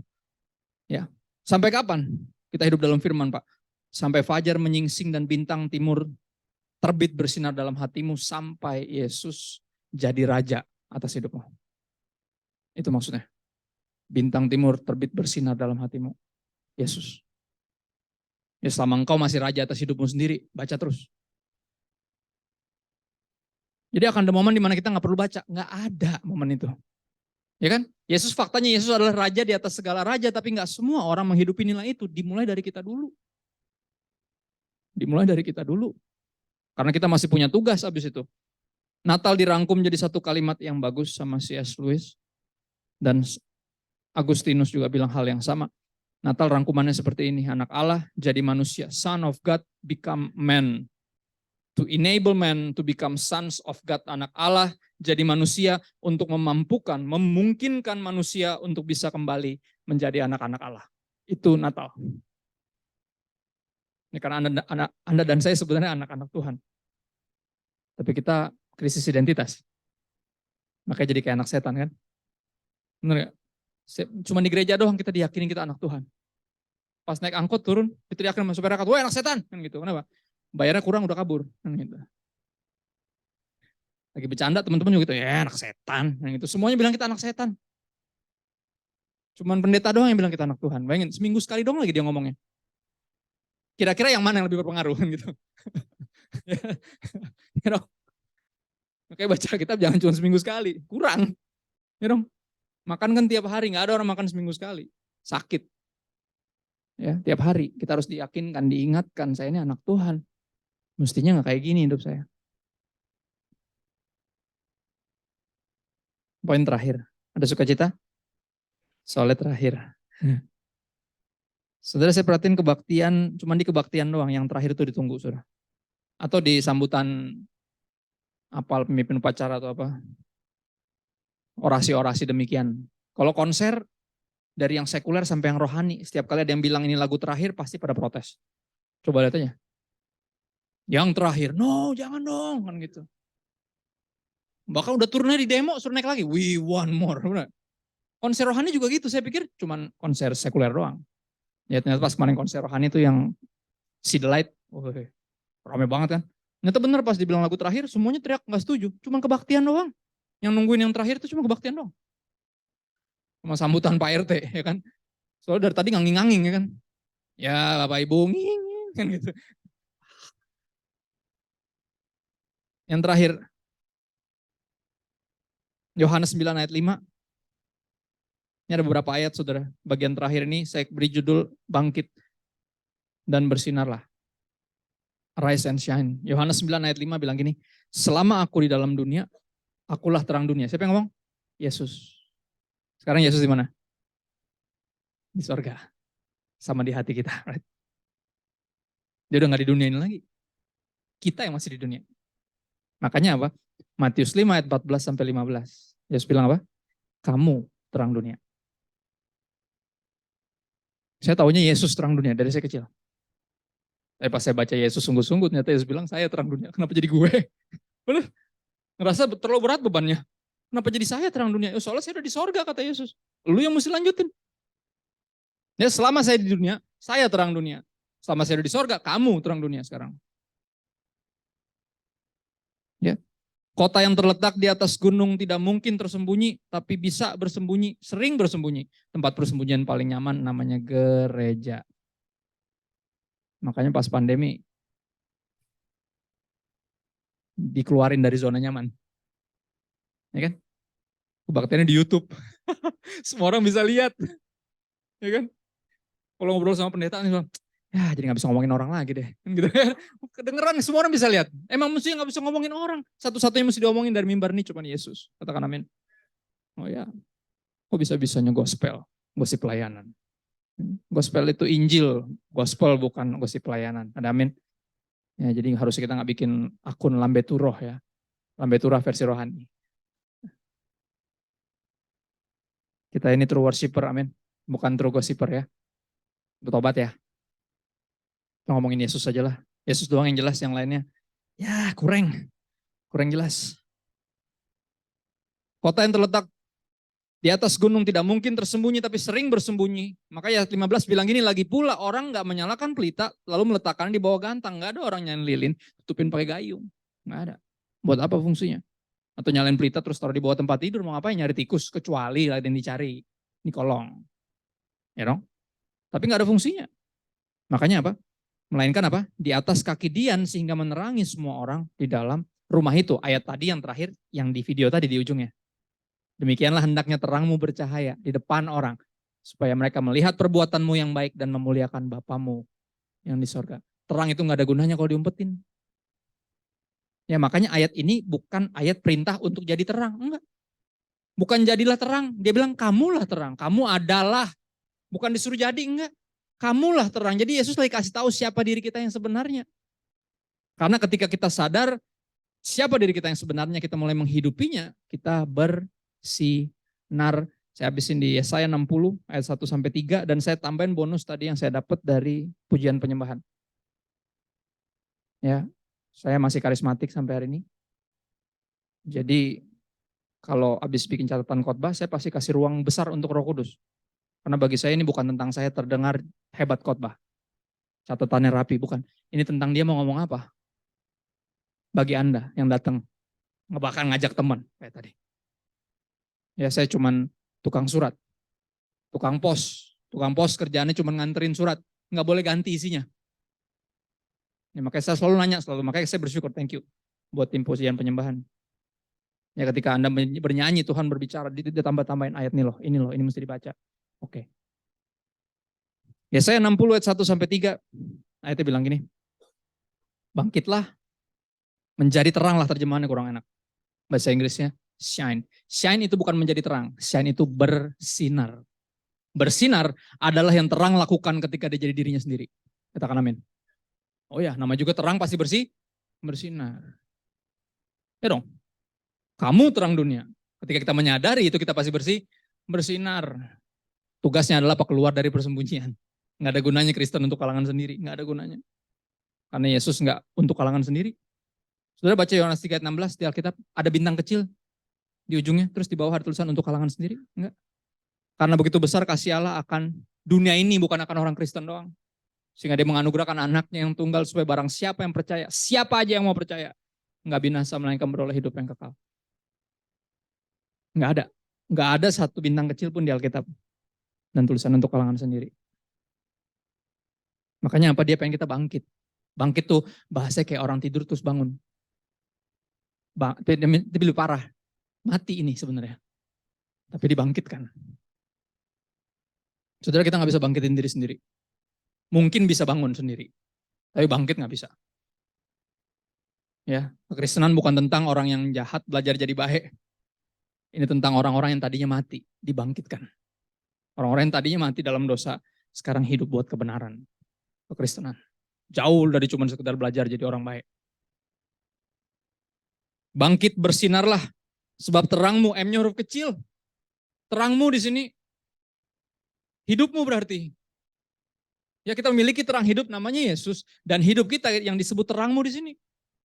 Ya. Sampai kapan kita hidup dalam firman, Pak? Sampai fajar menyingsing dan bintang timur terbit bersinar dalam hatimu sampai Yesus jadi raja atas hidupmu. Itu maksudnya. Bintang timur terbit bersinar dalam hatimu. Yesus. Ya selama engkau masih raja atas hidupmu sendiri, baca terus. Jadi akan ada momen di mana kita nggak perlu baca. Nggak ada momen itu. Ya kan? Yesus faktanya Yesus adalah raja di atas segala raja, tapi nggak semua orang menghidupi nilai itu. Dimulai dari kita dulu. Dimulai dari kita dulu. Karena kita masih punya tugas habis itu. Natal dirangkum jadi satu kalimat yang bagus sama C.S. Lewis. Dan Agustinus juga bilang hal yang sama. Natal rangkumannya seperti ini. Anak Allah jadi manusia. Son of God become man. To enable man to become sons of God. Anak Allah jadi manusia untuk memampukan, memungkinkan manusia untuk bisa kembali menjadi anak-anak Allah. Itu Natal. Ini karena Anda dan saya sebenarnya anak-anak Tuhan. Tapi kita krisis identitas. Makanya jadi kayak anak setan kan. Benar gak? Cuma di gereja doang kita diyakini kita anak Tuhan. Pas naik angkot turun, diteriakin sama supir angkot, woi anak setan. Kan gitu. Kenapa? Bayarnya kurang udah kabur. Kan gitu. Lagi bercanda teman-teman juga gitu, ya anak setan. Kan gitu. Semuanya bilang kita anak setan. Cuman pendeta doang yang bilang kita anak Tuhan. Bayangin, seminggu sekali dong lagi dia ngomongnya. Kira-kira yang mana yang lebih berpengaruh kan gitu. Ya dong. Makanya baca kitab jangan cuma seminggu sekali. Kurang. Ya dong. Makan kan tiap hari, nggak ada orang makan seminggu sekali. Sakit. Ya, tiap hari kita harus diyakinkan, diingatkan, saya ini anak Tuhan. Mestinya nggak kayak gini hidup saya. Poin terakhir. Ada sukacita? Soalnya terakhir. Saudara saya perhatiin kebaktian, cuma di kebaktian doang, yang terakhir itu ditunggu, saudara. Atau di sambutan apal pemimpin upacara atau apa. Orasi-orasi demikian. Kalau konser, dari yang sekuler sampai yang rohani, setiap kali ada yang bilang ini lagu terakhir, pasti pada protes. Coba lihat aja. Yang terakhir, no jangan dong, kan gitu. Bahkan udah turunnya di demo, suruh naik lagi, we want more. Konser rohani juga gitu, saya pikir cuman konser sekuler doang. Ya ternyata pas kemarin konser rohani itu yang See the Light, rame banget kan. Ternyata bener pas dibilang lagu terakhir, semuanya teriak gak setuju, cuman kebaktian doang. Yang nungguin yang terakhir itu cuma kebaktian doang. Sama sambutan Pak RT, ya kan. Soalnya dari tadi nganging-nganging, ya kan. Ya Bapak Ibu, nging, kan gitu. Yang terakhir, Yohanes 9 ayat 5. Ini ada beberapa ayat, saudara. Bagian terakhir ini saya beri judul Bangkit dan Bersinarlah. Rise and Shine. Yohanes 9 ayat 5 bilang gini, selama aku di dalam dunia, akulah terang dunia. Siapa yang ngomong? Yesus. Sekarang Yesus di mana? Di sorga. Sama di hati kita. Right? Dia udah gak di dunia ini lagi. Kita yang masih di dunia. Makanya apa? Matius 5 ayat 14 sampai 15. Yesus bilang apa? Kamu terang dunia. Saya taunya Yesus terang dunia dari saya kecil. Tapi pas saya baca Yesus sungguh-sungguh, ternyata Yesus bilang saya terang dunia. Kenapa jadi gue? Bener? Ngerasa terlalu berat bebannya. Kenapa jadi saya terang dunia? Soalnya saya udah di sorga kata Yesus. Lu yang mesti lanjutin. Ya selama saya di dunia, saya terang dunia. Selama saya udah di sorga, kamu terang dunia sekarang. Ya. Kota yang terletak di atas gunung tidak mungkin tersembunyi, tapi bisa bersembunyi, sering bersembunyi. Tempat persembunyian paling nyaman namanya gereja. Makanya pas pandemi, dikeluarin dari zona nyaman. Ya kan? Kebaktiannya di YouTube. Semua orang bisa lihat, ya kan? Kalau ngobrol sama pendeta, nih, ya jadi nggak bisa ngomongin orang lagi deh. Gitu. Kedengeran semua orang bisa lihat. Emang mesti nggak bisa ngomongin orang. Satu-satunya mesti diomongin dari mimbar ini cuma Yesus. Katakan amin. Oh ya, kok bisa-bisanya gospel, gosip pelayanan. Gospel itu Injil, gospel bukan gosip pelayanan. Ada amin. Ya, jadi harusnya kita nggak bikin akun Lambe Turoh ya. Lambe Turah versi rohani. Kita ini true worshiper, amin. Bukan true gossiper ya. Bertobat ya. Kita ngomongin Yesus aja lah. Yesus doang yang jelas, yang lainnya ya kurang jelas. Kota yang terletak di atas gunung tidak mungkin tersembunyi tapi sering bersembunyi. Maka ya 15 bilang gini, lagi pula orang nggak menyalakan pelita lalu meletakkan di bawah gantang. Nggak ada orang nyalain lilin, tutupin pakai gayung. Nggak ada. Buat apa fungsinya? Atau nyalain pelita terus taruh di bawah tempat tidur, mau ngapain? Nyari tikus, kecuali yang dicari. Ini kolong. Ya dong? Tapi nggak ada fungsinya. Makanya apa? Melainkan apa? Di atas kaki Dian sehingga menerangi semua orang di dalam rumah itu. Ayat tadi yang terakhir, yang di video tadi di ujungnya. Demikianlah hendaknya terangmu bercahaya di depan orang, supaya mereka melihat perbuatanmu yang baik dan memuliakan Bapamu yang di sorga. Terang itu nggak ada gunanya kalau diumpetin. Ya makanya ayat ini bukan ayat perintah untuk jadi terang. Enggak. Bukan jadilah terang. Dia bilang kamulah terang. Kamu adalah. Bukan disuruh jadi, enggak. Kamulah terang. Jadi Yesus lagi kasih tahu siapa diri kita yang sebenarnya. Karena ketika kita sadar siapa diri kita yang sebenarnya, kita mulai menghidupinya, kita bersinar. Saya habisin di Yesaya 60 ayat 1 sampai 3 dan saya tambahin bonus tadi yang saya dapat dari pujian penyembahan. Ya, saya masih karismatik sampai hari ini. Jadi kalau habis bikin catatan khotbah, saya pasti kasih ruang besar untuk Roh Kudus. Karena bagi saya ini bukan tentang saya terdengar hebat khotbah. Catatannya rapi, bukan. Ini tentang dia mau ngomong apa. Bagi Anda yang datang, bahkan ngajak teman kayak tadi. Ya saya cuman tukang surat, tukang pos. Tukang pos kerjaannya cuma nganterin surat, nggak boleh ganti isinya. Ya, makanya saya selalu nanya, makanya saya bersyukur, thank you buat tim pujian penyembahan. Ya ketika Anda bernyanyi, Tuhan berbicara, ditambah-tambahin ayat ini loh, ini mesti dibaca. Oke. Ya saya 60 ayat 1 sampai 3, ayatnya bilang gini, bangkitlah, menjadi teranglah, terjemahannya kurang enak. Bahasa Inggrisnya, shine. Shine itu bukan menjadi terang, shine itu bersinar. Bersinar adalah yang terang lakukan ketika dia jadi dirinya sendiri. Katakan amin. Oh ya, nama juga terang pasti bersinar. Ya dong, kamu terang dunia. Ketika kita menyadari itu kita pasti bersinar. Tugasnya adalah apa? Keluar dari persembunyian. Nggak ada gunanya Kristen untuk kalangan sendiri, nggak ada gunanya. Karena Yesus nggak untuk kalangan sendiri. Saudara baca Yohanes 3 ayat 16 di Alkitab, ada bintang kecil di ujungnya, terus di bawah ada tulisan untuk kalangan sendiri. Enggak. Karena begitu besar kasih Allah akan dunia ini, bukan akan orang Kristen doang. Sehingga dia menganugerahkan anaknya yang tunggal supaya barang siapa yang percaya, siapa aja yang mau percaya, nggak binasa melainkan beroleh hidup yang kekal. Nggak ada. Nggak ada satu bintang kecil pun di Alkitab. Dan tulisan untuk kalangan sendiri. Makanya apa? Dia pengen kita bangkit. Bangkit tuh bahasanya kayak orang tidur terus bangun. Itu lebih parah. Mati ini sebenarnya. Tapi dibangkitkan. Saudara, kita nggak bisa bangkitin diri sendiri. Mungkin bisa bangun sendiri. Tapi bangkit nggak bisa. Ya, kekristenan bukan tentang orang yang jahat belajar jadi baik. Ini tentang orang-orang yang tadinya mati, dibangkitkan. Orang-orang yang tadinya mati dalam dosa, sekarang hidup buat kebenaran. Kekristenan. Jauh dari cuma sekedar belajar jadi orang baik. Bangkit bersinarlah, sebab terangmu, M-nya huruf kecil. Terangmu di sini, hidupmu berarti. Ya kita memiliki terang hidup namanya Yesus. Dan hidup kita yang disebut terangmu di sini.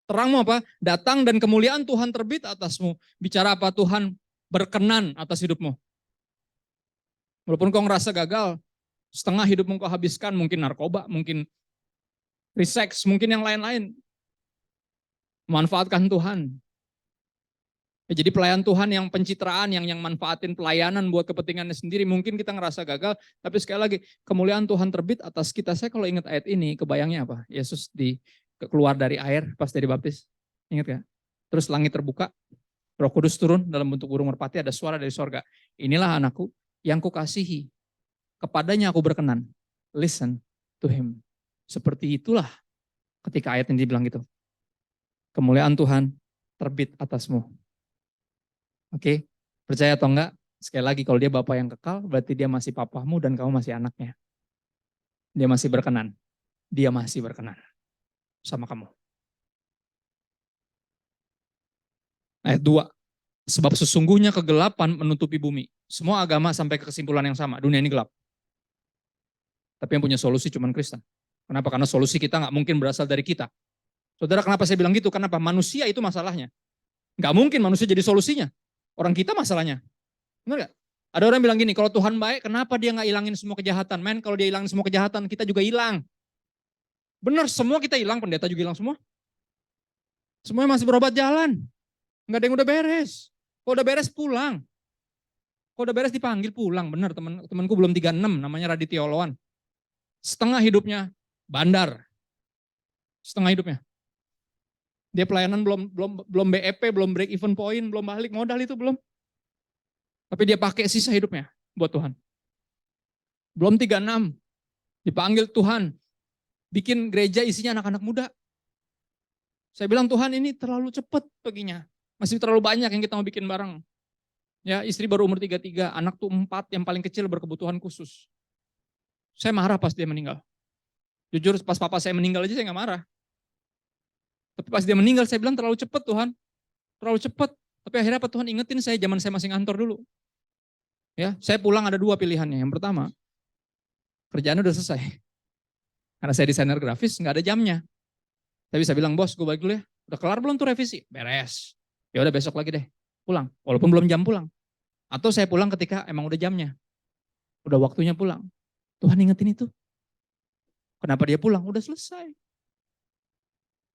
Terangmu apa? Datang dan kemuliaan Tuhan terbit atasmu. Bicara apa? Tuhan berkenan atas hidupmu. Walaupun kau ngerasa gagal, setengah hidupmu kau habiskan, mungkin narkoba, mungkin free sex, mungkin yang lain-lain. Manfaatkan Tuhan. Ya, jadi pelayan Tuhan yang pencitraan, yang manfaatin pelayanan buat kepentingannya sendiri, mungkin kita ngerasa gagal, tapi sekali lagi, kemuliaan Tuhan terbit atas kita. Saya kalau ingat ayat ini, kebayangnya apa? Yesus keluar dari air pas dia dibaptis. Ingat gak? Terus langit terbuka, Roh Kudus turun dalam bentuk burung merpati, ada suara dari sorga. Inilah anakku yang kukasihi. Kepadanya aku berkenan. Listen to him. Seperti itulah ketika ayat ini dibilang gitu. Kemuliaan Tuhan terbit atasmu. Oke, percaya atau enggak? Sekali lagi, kalau dia Bapa yang kekal, berarti dia masih papamu dan kamu masih anaknya. Dia masih berkenan. Dia masih berkenan sama kamu. Ayat 2. Sebab sesungguhnya kegelapan menutupi bumi. Semua agama sampai ke kesimpulan yang sama. Dunia ini gelap. Tapi yang punya solusi cuma Kristen. Kenapa? Karena solusi kita nggak mungkin berasal dari kita. Saudara, kenapa saya bilang gitu? Kenapa? Manusia itu masalahnya. Nggak mungkin manusia jadi solusinya. Orang kita masalahnya. Benar nggak? Ada orang bilang gini, kalau Tuhan baik, kenapa dia nggak hilangin semua kejahatan? Men, kalau dia hilangin semua kejahatan, kita juga hilang. Benar, semua kita hilang, pendeta juga hilang semua. Semuanya masih berobat jalan. Nggak ada yang udah beres. Kalau udah beres, pulang. Kalau udah beres, dipanggil pulang. Benar, temanku belum 36, namanya Raditya Oloan. Setengah hidupnya bandar. Setengah hidupnya. Dia pelayanan belum BEP, belum break even point, belum balik modal itu belum. Tapi dia pakai sisa hidupnya buat Tuhan. Belum 36, dipanggil Tuhan, bikin gereja isinya anak-anak muda. Saya bilang, Tuhan, ini terlalu cepat baginya. Masih terlalu banyak yang kita mau bikin bareng. Ya, istri baru umur 33, anak tuh 4, yang paling kecil berkebutuhan khusus. Saya marah pas dia meninggal. Jujur, pas papa saya meninggal aja saya nggak marah. Tapi pas dia meninggal, saya bilang terlalu cepat Tuhan. Terlalu cepat. Tapi akhirnya apa, Tuhan ingetin saya, zaman saya masih ngantor dulu. Ya, saya pulang ada 2 pilihannya. Yang pertama, kerjaan udah selesai. Karena saya desainer grafis, nggak ada jamnya. Saya bisa bilang, bos, gue balik dulu ya. Udah kelar belum tuh revisi? Beres. Ya udah besok lagi deh, pulang. Walaupun belum jam pulang. Atau saya pulang ketika emang udah jamnya. Udah waktunya pulang. Tuhan ingetin itu. Kenapa dia pulang? Udah selesai.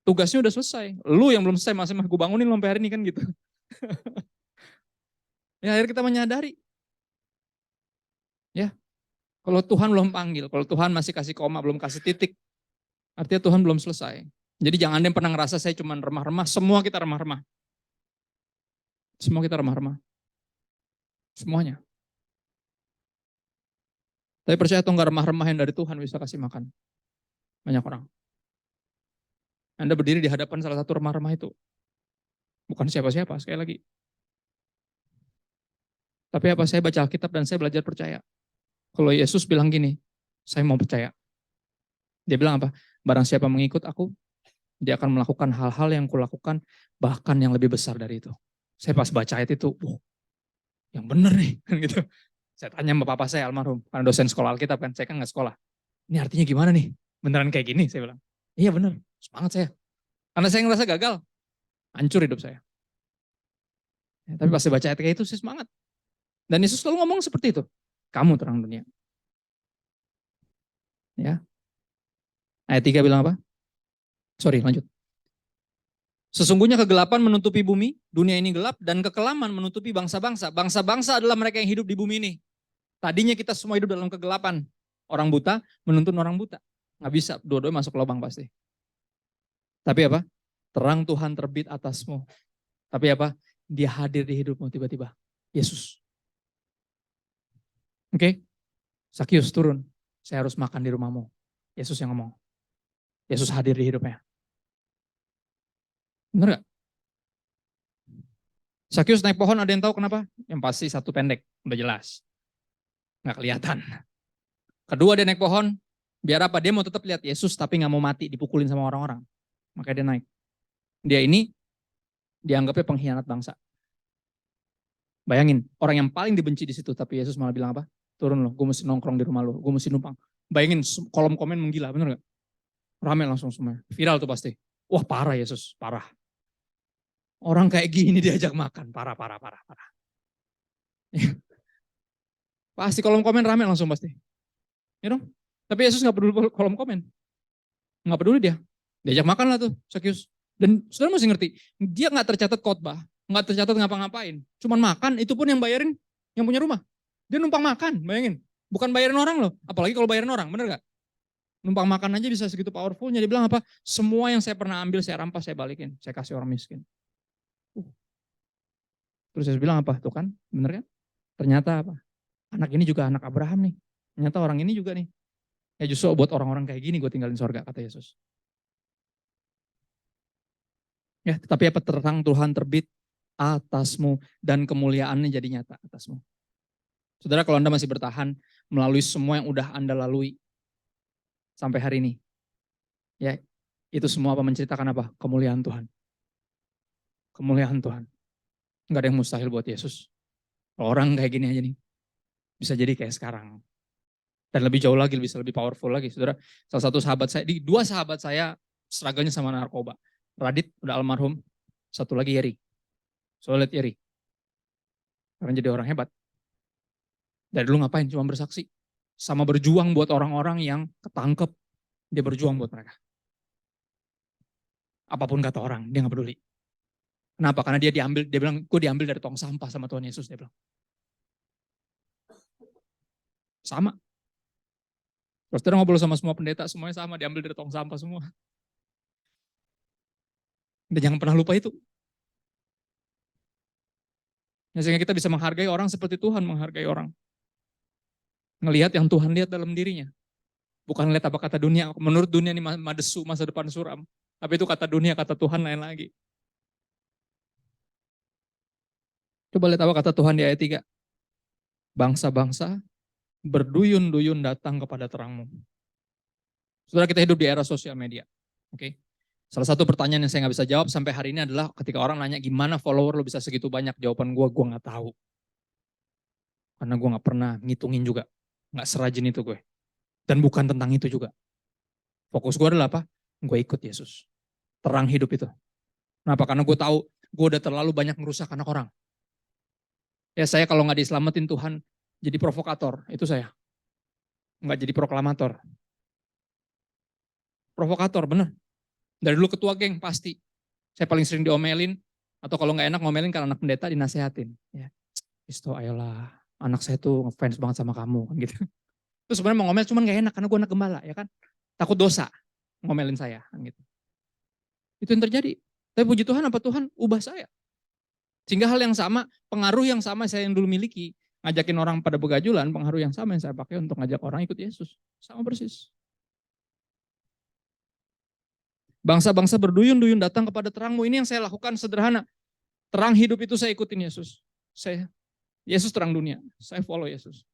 Tugasnya udah selesai. Lu yang belum selesai, masih gue bangunin sampai hari ini kan gitu. Ya akhirnya kita menyadari. Ya, kalau Tuhan belum panggil, kalau Tuhan masih kasih koma, belum kasih titik, artinya Tuhan belum selesai. Jadi jangan ada yang pernah ngerasa saya cuma remah-remah, semua kita remah-remah. Semua kita remah-remah. Semuanya. Tapi percaya atau enggak, remah-remah yang dari Tuhan bisa kasih makan banyak orang. Anda berdiri di hadapan salah satu remah-remah itu. Bukan siapa-siapa, sekali lagi. Tapi apa, saya baca Alkitab dan saya belajar percaya. Kalau Yesus bilang gini, saya mau percaya. Dia bilang apa? Barang siapa mengikut aku, dia akan melakukan hal-hal yang kulakukan, bahkan yang lebih besar dari itu. Saya pas baca ayat itu, yang bener nih. Gitu. Saya tanya sama papa saya almarhum, karena dosen sekolah Alkitab kan, saya kan nggak sekolah. Ini artinya gimana nih? Beneran kayak gini? Saya bilang. Iya bener, semangat saya. Karena saya ngerasa gagal, hancur hidup saya. Ya, tapi pas saya baca ayat kayak itu, saya semangat. Dan Yesus selalu ngomong seperti itu. Kamu terang dunia. Ya. Ayat 3 bilang apa? Sorry, lanjut. Sesungguhnya kegelapan menutupi bumi, dunia ini gelap, dan kekelaman menutupi bangsa-bangsa. Bangsa-bangsa adalah mereka yang hidup di bumi ini. Tadinya kita semua hidup dalam kegelapan. Orang buta menuntun orang buta. Nggak bisa, dua-duanya masuk lubang pasti. Tapi apa? Terang Tuhan terbit atasmu. Tapi apa? Dia hadir di hidupmu tiba-tiba. Yesus. Oke? Sakius turun. Saya harus makan di rumahmu. Yesus yang ngomong. Yesus hadir di hidupnya. Benar gak? Sakius naik pohon, ada yang tahu kenapa? Yang pasti satu pendek, udah jelas. Nggak kelihatan. Kedua dia naik pohon, biar apa? Dia mau tetap lihat Yesus tapi nggak mau mati, dipukulin sama orang-orang. Makanya dia naik. Dia ini dianggapnya pengkhianat bangsa. Bayangin, orang yang paling dibenci di situ, tapi Yesus malah bilang apa? Turun loh, gue mesti nongkrong di rumah lo, gue mesti numpang. Bayangin, kolom komen menggila, bener gak? Rame langsung semua. Viral tuh pasti. Wah parah Yesus, parah. Orang kayak gini diajak makan, parah. Pasti kolom komen rame langsung pasti. Ya dong? Tapi Yesus gak peduli kolom komen. Gak peduli dia. Diajak makan lah tuh, Sakius. Dan saudara mesti ngerti, dia gak tercatat khotbah, gak tercatat ngapa-ngapain. Cuman makan, itu pun yang bayarin yang punya rumah. Dia numpang makan, bayangin. Bukan bayarin orang loh, apalagi kalau bayarin orang, bener gak? Numpang makan aja bisa segitu powerfulnya. Dia bilang apa? Semua yang saya pernah ambil, saya rampas, saya balikin. Saya kasih orang miskin. Terus Yesus bilang apa? Tuh kan, bener kan? Ternyata apa? Anak ini juga anak Abraham nih. Ternyata orang ini juga nih. Ya justru buat orang-orang kayak gini gue tinggalin surga, kata Yesus. Ya, tetapi apa, terang Tuhan terbit atasmu dan kemuliaannya jadi nyata atasmu. Saudara, kalau Anda masih bertahan melalui semua yang udah Anda lalui sampai hari ini, ya itu semua apa, menceritakan apa? Kemuliaan Tuhan. Kemuliaan Tuhan. Nggak ada yang mustahil buat Yesus. Orang kayak gini aja nih, bisa jadi kayak sekarang. Dan lebih jauh lagi, lebih powerful lagi. Saudara, salah satu sahabat saya, dua sahabat saya struggle-nya sama narkoba. Radit udah almarhum, satu lagi Yeri. Soalnya lihat Yeri, karena jadi orang hebat. Dari dulu ngapain? Cuma bersaksi. Sama berjuang buat orang-orang yang ketangkep. Dia berjuang buat mereka. Apapun kata orang, dia gak peduli. Kenapa? Karena dia diambil, dia bilang, gue diambil dari tong sampah sama Tuhan Yesus, dia bilang. Sama. Terus terus ngobrol sama semua pendeta, semuanya sama, diambil dari tong sampah semua. Dan jangan pernah lupa itu. Ya, sehingga kita bisa menghargai orang seperti Tuhan menghargai orang. Ngelihat yang Tuhan lihat dalam dirinya. Bukan lihat apa kata dunia. Menurut dunia ini madesu, masa depan suram. Tapi itu kata dunia, kata Tuhan lain lagi. Coba lihat apa kata Tuhan di ayat 3. Bangsa-bangsa berduyun-duyun datang kepada terangmu. Saudara, kita hidup di era sosial media. Oke. Salah satu pertanyaan yang saya nggak bisa jawab sampai hari ini adalah ketika orang nanya gimana follower lo bisa segitu banyak, jawaban gue nggak tahu. Karena gue nggak pernah ngitungin juga. Nggak serajin itu gue. Dan bukan tentang itu juga. Fokus gue adalah apa? Gue ikut Yesus. Terang hidup itu. Kenapa? Karena gue tahu gue udah terlalu banyak merusak anak orang. Ya saya kalau nggak diselamatin Tuhan, jadi provokator. Itu saya. Nggak jadi proklamator. Provokator, bener. Dari dulu ketua geng, pasti. Saya paling sering diomelin, atau kalau nggak enak ngomelin karena anak pendeta dinasehatin. Ya, Isto, ayolah, anak saya tuh ngefans banget sama kamu. Gitu. Terus sebenarnya mau ngomel cuman nggak enak, karena gue anak gembala, ya kan. Takut dosa ngomelin saya. Gitu. Itu yang terjadi. Tapi puji Tuhan, apa Tuhan ubah saya. Sehingga hal yang sama, pengaruh yang sama saya yang dulu miliki, ngajakin orang pada begajulan, pengaruh yang sama yang saya pakai untuk ngajak orang ikut Yesus. Sama persis. Bangsa-bangsa berduyun-duyun datang kepada terangmu. Ini yang saya lakukan sederhana. Terang hidup itu saya ikutin Yesus. Yesus terang dunia. Saya follow Yesus.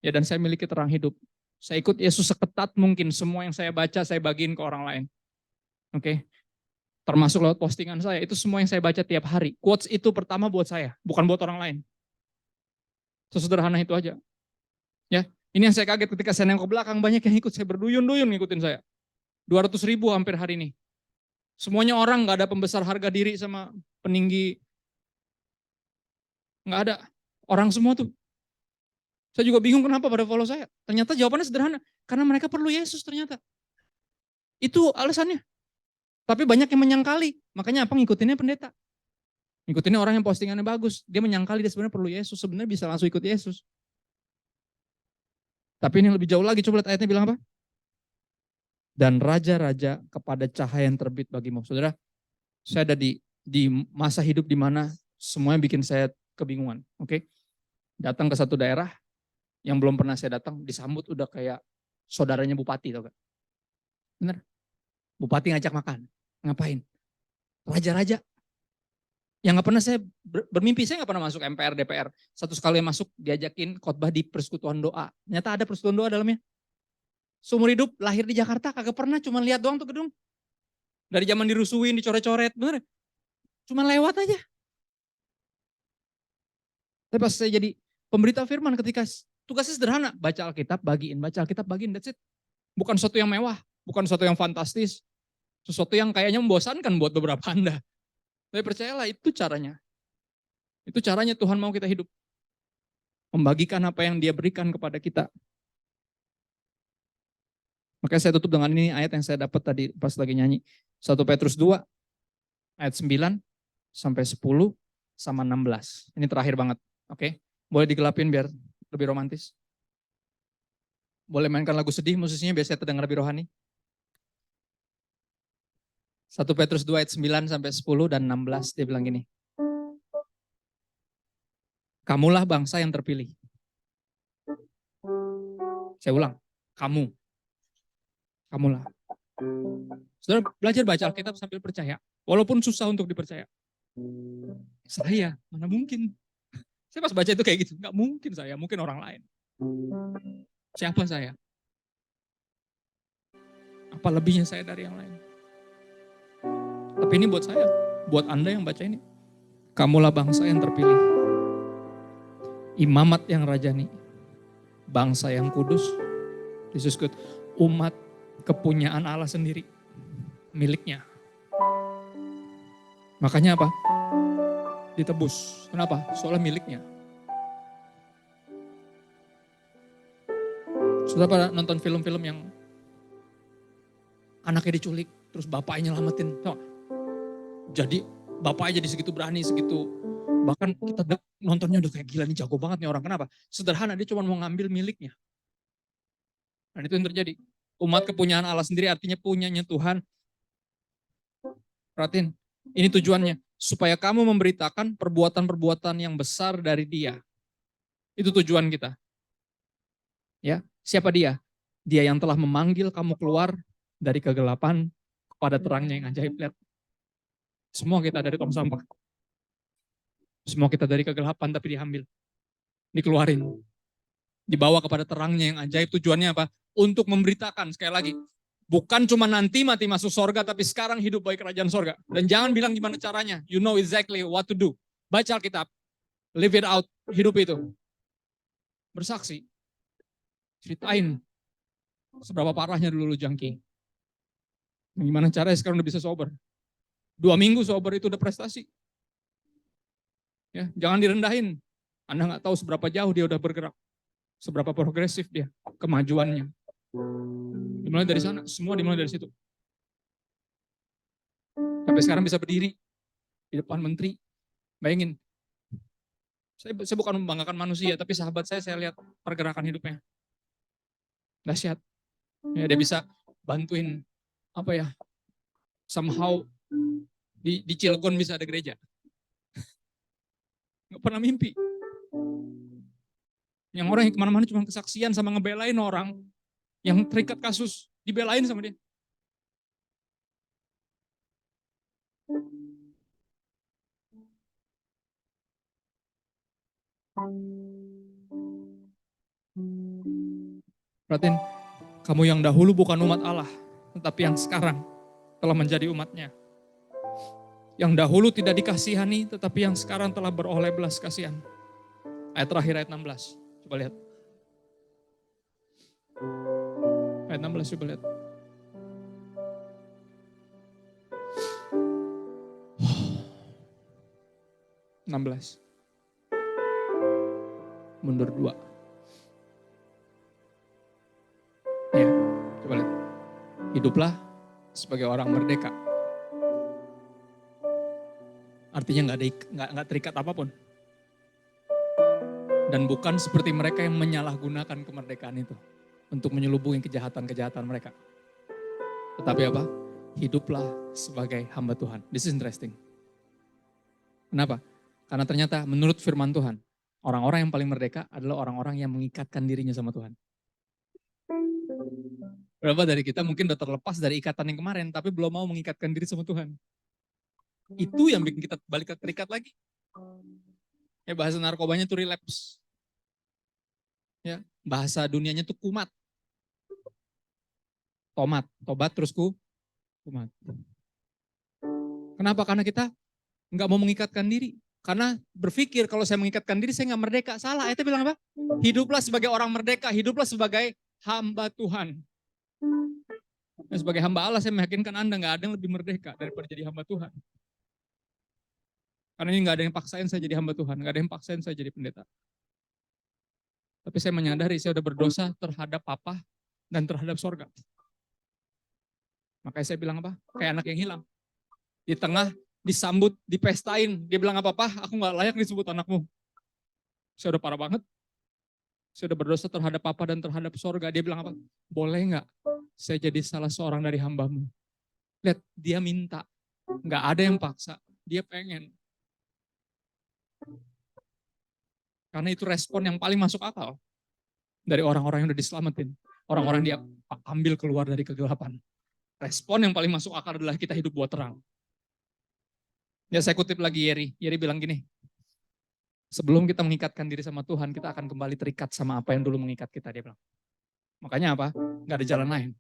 Ya, dan saya miliki terang hidup. Saya ikut Yesus seketat mungkin. Semua yang saya baca, saya bagiin ke orang lain. Oke. Termasuk lewat postingan saya. Itu semua yang saya baca tiap hari. Quotes itu pertama buat saya. Bukan buat orang lain. Sesederhana itu aja. Ya, ini yang saya kaget ketika saya nengok ke belakang. Banyak yang ikut. Saya berduyun-duyun ngikutin saya. 200.000 hampir hari ini. Semuanya orang, gak ada pembesar harga diri sama peninggi. Gak ada. Orang semua tuh. Saya juga bingung kenapa pada follow saya. Ternyata jawabannya sederhana. Karena mereka perlu Yesus ternyata. Itu alasannya. Tapi banyak yang menyangkali. Makanya apa, ngikutinnya pendeta. Ngikutinnya orang yang postingannya bagus. Dia menyangkali dia sebenarnya perlu Yesus. Sebenarnya bisa langsung ikut Yesus. Tapi ini lebih jauh lagi. Coba lihat ayatnya bilang apa. Dan raja-raja kepada cahaya yang terbit bagimu. Saudara, saya ada di masa hidup di mana semuanya bikin saya kebingungan. Oke, datang ke satu daerah yang belum pernah saya datang, disambut udah kayak saudaranya bupati, tau gak? Bener, bupati ngajak makan, ngapain? Raja-raja. Yang nggak pernah saya bermimpi, saya nggak pernah masuk MPR, DPR. Satu sekali masuk diajakin khotbah di persekutuan doa. Ternyata ada persekutuan doa dalamnya. Seumur hidup lahir di Jakarta kagak pernah, cuma lihat doang tuh gedung. Dari zaman dirusuin, dicoret-coret, bener. Cuma lewat aja. Tapi pas saya jadi pemberita firman, ketika tugasnya sederhana, baca Alkitab, bagiin, that's it. Bukan sesuatu yang mewah, bukan sesuatu yang fantastis, sesuatu yang kayaknya membosankan buat beberapa Anda. Tapi percayalah, itu caranya. Itu caranya Tuhan mau kita hidup. Membagikan apa yang dia berikan kepada kita. Makanya saya tutup dengan ini ayat yang saya dapat tadi pas lagi nyanyi. 1 Petrus 2 ayat 9 sampai 10 sama 16. Ini terakhir banget. Oke, boleh digelapin biar lebih romantis. Boleh mainkan lagu sedih musisinya biar saya terdengar lebih rohani. 1 Petrus 2 ayat 9 sampai 10 dan 16 dia bilang gini. Kamulah bangsa yang terpilih. Saya ulang, kamulah. Saudara belajar baca Alkitab sambil percaya, walaupun susah untuk dipercaya. Saya, mana mungkin. Saya pas baca itu kayak gitu, nggak mungkin saya, mungkin orang lain. Siapa saya? Apa lebihnya saya dari yang lain? Tapi ini buat saya, buat Anda yang baca ini. Kamulah bangsa yang terpilih, imamat yang rajani, bangsa yang kudus, Yesus good, umat kepunyaan Allah sendiri, miliknya. Makanya apa? Ditebus. Kenapa? Soalnya miliknya. Sudah pada nonton film-film yang anaknya diculik, terus bapaknya nyelamatin. Jadi bapaknya jadi segitu berani, segitu. Bahkan kita nontonnya udah kayak gila nih, jago banget nih orang. Kenapa? Sederhana, dia cuma mau ngambil miliknya. Dan itu yang terjadi. Umat kepunyaan Allah sendiri artinya punyanya Tuhan. Perhatiin, ini tujuannya. Supaya kamu memberitakan perbuatan-perbuatan yang besar dari Dia. Itu tujuan kita. Ya, siapa Dia? Dia yang telah memanggil kamu keluar dari kegelapan kepada terangnya yang ajaib. Lihat. Semua kita dari tong sampah. Semua kita dari kegelapan tapi diambil. Dikeluarin. Dibawa kepada terangnya yang ajaib. Tujuannya apa? Untuk memberitakan, sekali lagi. Bukan cuma nanti mati masuk sorga, tapi sekarang hidup bagi kerajaan sorga. Dan jangan bilang gimana caranya. You know exactly what to do. Baca Alkitab. Live it out. Hidup itu. Bersaksi. Ceritain. Seberapa parahnya dulu lu jangki. Gimana caranya sekarang udah bisa sober. 2 minggu sober itu udah prestasi. Ya, jangan direndahin. Anda nggak tahu seberapa jauh dia udah bergerak. Seberapa progresif dia. Kemajuannya. Dimulai dari sana. Semua dimulai dari situ. Sampai sekarang bisa berdiri di depan menteri. Bayangin, saya bukan membanggakan manusia, tapi sahabat saya lihat pergerakan hidupnya. Dahsyat. Ya, dia bisa bantuin, apa ya, somehow di Cilegon bisa ada gereja. Nggak pernah mimpi. Yang orang yang kemana-mana cuma kesaksian sama ngebelain orang yang terikat kasus, dibelain sama dia. Perhatiin, kamu yang dahulu bukan umat Allah, tetapi yang sekarang telah menjadi umatnya. Yang dahulu tidak dikasihani, tetapi yang sekarang telah beroleh belas kasihan. Ayat terakhir, ayat 16. Coba lihat. Ayat 16, coba lihat. Mundur 2. Ya, coba lihat. Hiduplah sebagai orang merdeka. Artinya nggak terikat apapun. Dan bukan seperti mereka yang menyalahgunakan kemerdekaan itu untuk menyelubungi kejahatan-kejahatan mereka. Tetapi apa? Hiduplah sebagai hamba Tuhan. This is interesting. Kenapa? Karena ternyata menurut firman Tuhan, orang-orang yang paling merdeka adalah orang-orang yang mengikatkan dirinya sama Tuhan. Berapa dari kita mungkin udah terlepas dari ikatan yang kemarin, tapi belum mau mengikatkan diri sama Tuhan. Itu yang bikin kita balik terikat lagi. Ya, bahasa narkobanya tuh relapse. Ya, bahasa dunianya tuh kumat. Tobat terus kumat. Kenapa? Karena kita nggak mau mengikatkan diri. Karena berpikir kalau saya mengikatkan diri saya nggak merdeka. Salah. Itu bilang apa? Hiduplah sebagai orang merdeka. Hiduplah sebagai hamba Tuhan. Dan sebagai hamba Allah saya meyakinkan Anda nggak ada yang lebih merdeka daripada jadi hamba Tuhan. Karena ini nggak ada yang paksain saya jadi hamba Tuhan. Nggak ada yang paksain saya jadi pendeta. Tapi saya menyadari saya udah berdosa terhadap Papa dan terhadap sorga. Makanya saya bilang apa? Kayak anak yang hilang. Di tengah disambut, dipestain. Dia bilang apa, Pak? Aku gak layak disebut anakmu. Saya udah parah banget. Saya udah berdosa terhadap Papa dan terhadap sorga. Dia bilang apa? Boleh gak saya jadi salah seorang dari hambamu? Lihat, dia minta. Gak ada yang paksa. Dia pengen. Karena itu respon yang paling masuk akal dari orang-orang yang udah diselamatin. Orang-orang dia ambil keluar dari kegelapan. Respon yang paling masuk akal adalah kita hidup buat terang. Ya saya kutip lagi Yeri. Yeri bilang gini, sebelum kita mengikatkan diri sama Tuhan, kita akan kembali terikat sama apa yang dulu mengikat kita, dia bilang. Makanya apa? Gak ada jalan lain.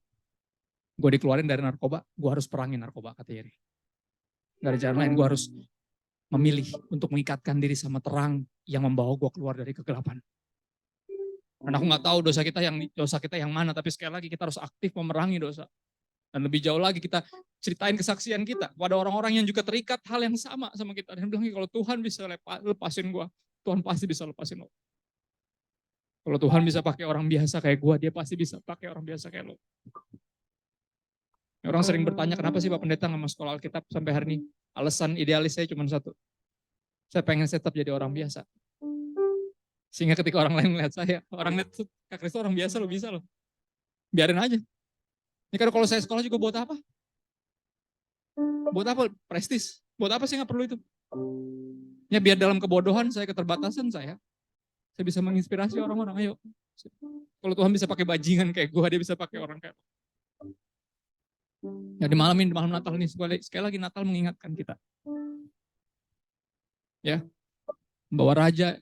Gue dikeluarin dari narkoba, gue harus perangin narkoba, kata Yeri. Gak ada jalan lain, gue harus memilih untuk mengikatkan diri sama terang yang membawa gue keluar dari kegelapan. Dan aku gak tahu dosa kita yang mana, tapi sekali lagi kita harus aktif memerangi dosa. Dan lebih jauh lagi kita ceritain kesaksian kita pada orang-orang yang juga terikat hal yang sama kita. Dan bilang, kalau Tuhan bisa lepasin gue, Tuhan pasti bisa lepasin lo. Kalau Tuhan bisa pakai orang biasa kayak gue, dia pasti bisa pakai orang biasa kayak lo. Orang sering bertanya, kenapa sih Pak Pendeta nggak masuk sekolah Alkitab sampai hari ini? Alasan idealis saya cuma satu. Saya pengen tetap jadi orang biasa. Sehingga ketika orang lain melihat saya, orang lihat Kak Kristo orang biasa lo, bisa lo. Biarin aja. Ini kan kalau saya sekolah juga buat apa? Buat apa? Prestis. Buat apa sih nggak perlu itu? Ya biar dalam kebodohan saya, keterbatasan saya bisa menginspirasi orang-orang. Ayo. Kalau Tuhan bisa pakai bajingan kayak gue, dia bisa pakai orang kayak ya di malam Natal ini sekali lagi Natal mengingatkan kita. Ya. Bahwa raja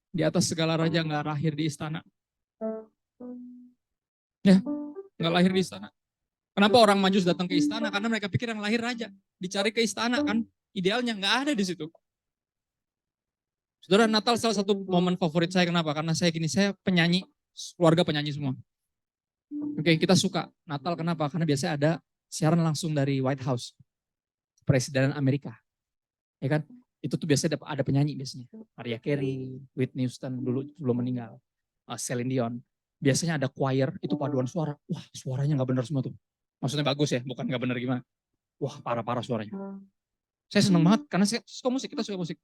di atas segala raja nggak lahir di istana. Ya, nggak lahir di istana. Kenapa orang Majus datang ke istana? Karena mereka pikir yang lahir raja. Dicari ke istana kan, idealnya nggak ada di situ. Saudara, Natal salah satu momen favorit saya. Kenapa? Karena saya penyanyi, keluarga penyanyi semua. Oke, kita suka Natal kenapa? Karena biasanya ada siaran langsung dari White House, Presiden Amerika. Ya kan? Itu tuh biasanya ada penyanyi biasanya. Mariah Carey, Whitney Houston dulu belum meninggal, Celine Dion. Biasanya ada choir, itu paduan suara. Wah, suaranya nggak benar semua tuh. Maksudnya bagus ya, bukan nggak benar gimana. Wah, parah-parah suaranya. Saya seneng banget karena saya suka musik, kita suka musik.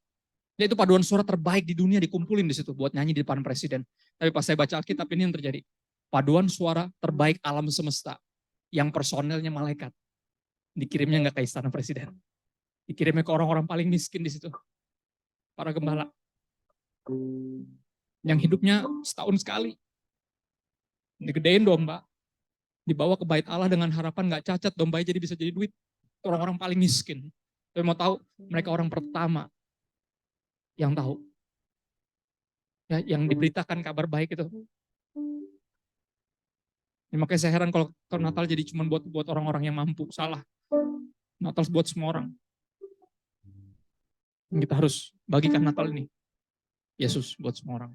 Ya itu paduan suara terbaik di dunia dikumpulin di situ buat nyanyi di depan presiden. Tapi pas saya baca Alkitab ini yang terjadi. Paduan suara terbaik alam semesta yang personelnya malaikat. Dikirimnya nggak ke istana presiden. Dikirimnya ke orang-orang paling miskin di situ. Para gembala. Yang hidupnya setahun sekali. Digedein domba. Dibawa ke bait Allah dengan harapan gak cacat, dombanya jadi bisa jadi duit. Orang-orang paling miskin. Tapi mau tahu, mereka orang pertama yang tahu. Ya, yang diberitakan kabar baik itu. Ya, makanya saya heran kalau Natal jadi cuma buat orang-orang yang mampu. Salah. Natal buat semua orang. Kita harus bagikan Natal ini. Yesus buat semua orang.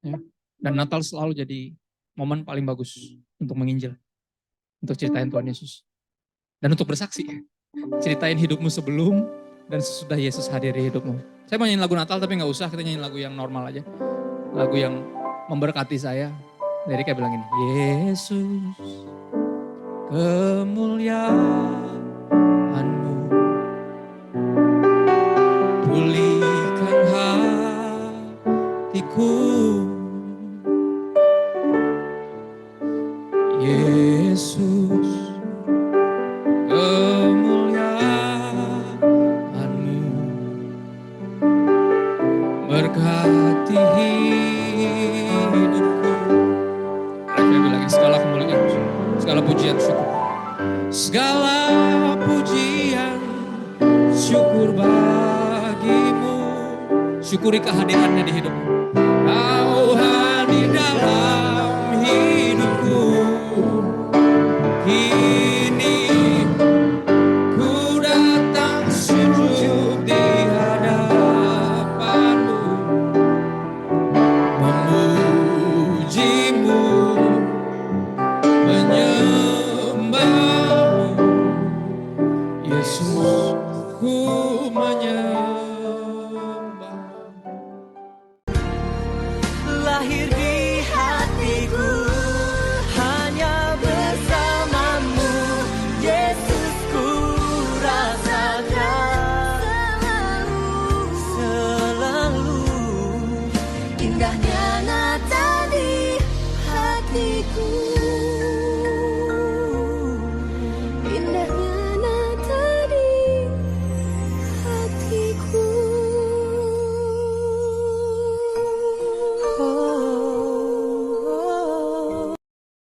Ya. Dan Natal selalu jadi momen paling bagus untuk menginjil. Untuk ceritain Tuhan Yesus. Dan untuk bersaksi. Ceritain hidupmu sebelum dan sesudah Yesus hadir di hidupmu. Saya mau nyanyiin lagu Natal tapi gak usah, kita nyanyiin lagu yang normal aja. Lagu yang memberkati saya. Liriknya bilang ini. Yesus kemuliaanmu pulihkan hatiku. Yesus kemuliaan-Mu berkati hidupku. Saya bilang segala kemuliaan, segala pujian syukur. Segala pujian syukur bagimu. Syukuri kehadirannya di hidupmu. Kau hadir dalam hidupku. Kini ku datang sujud di hadapanmu, memujimu, menyembahmu, Yesus ku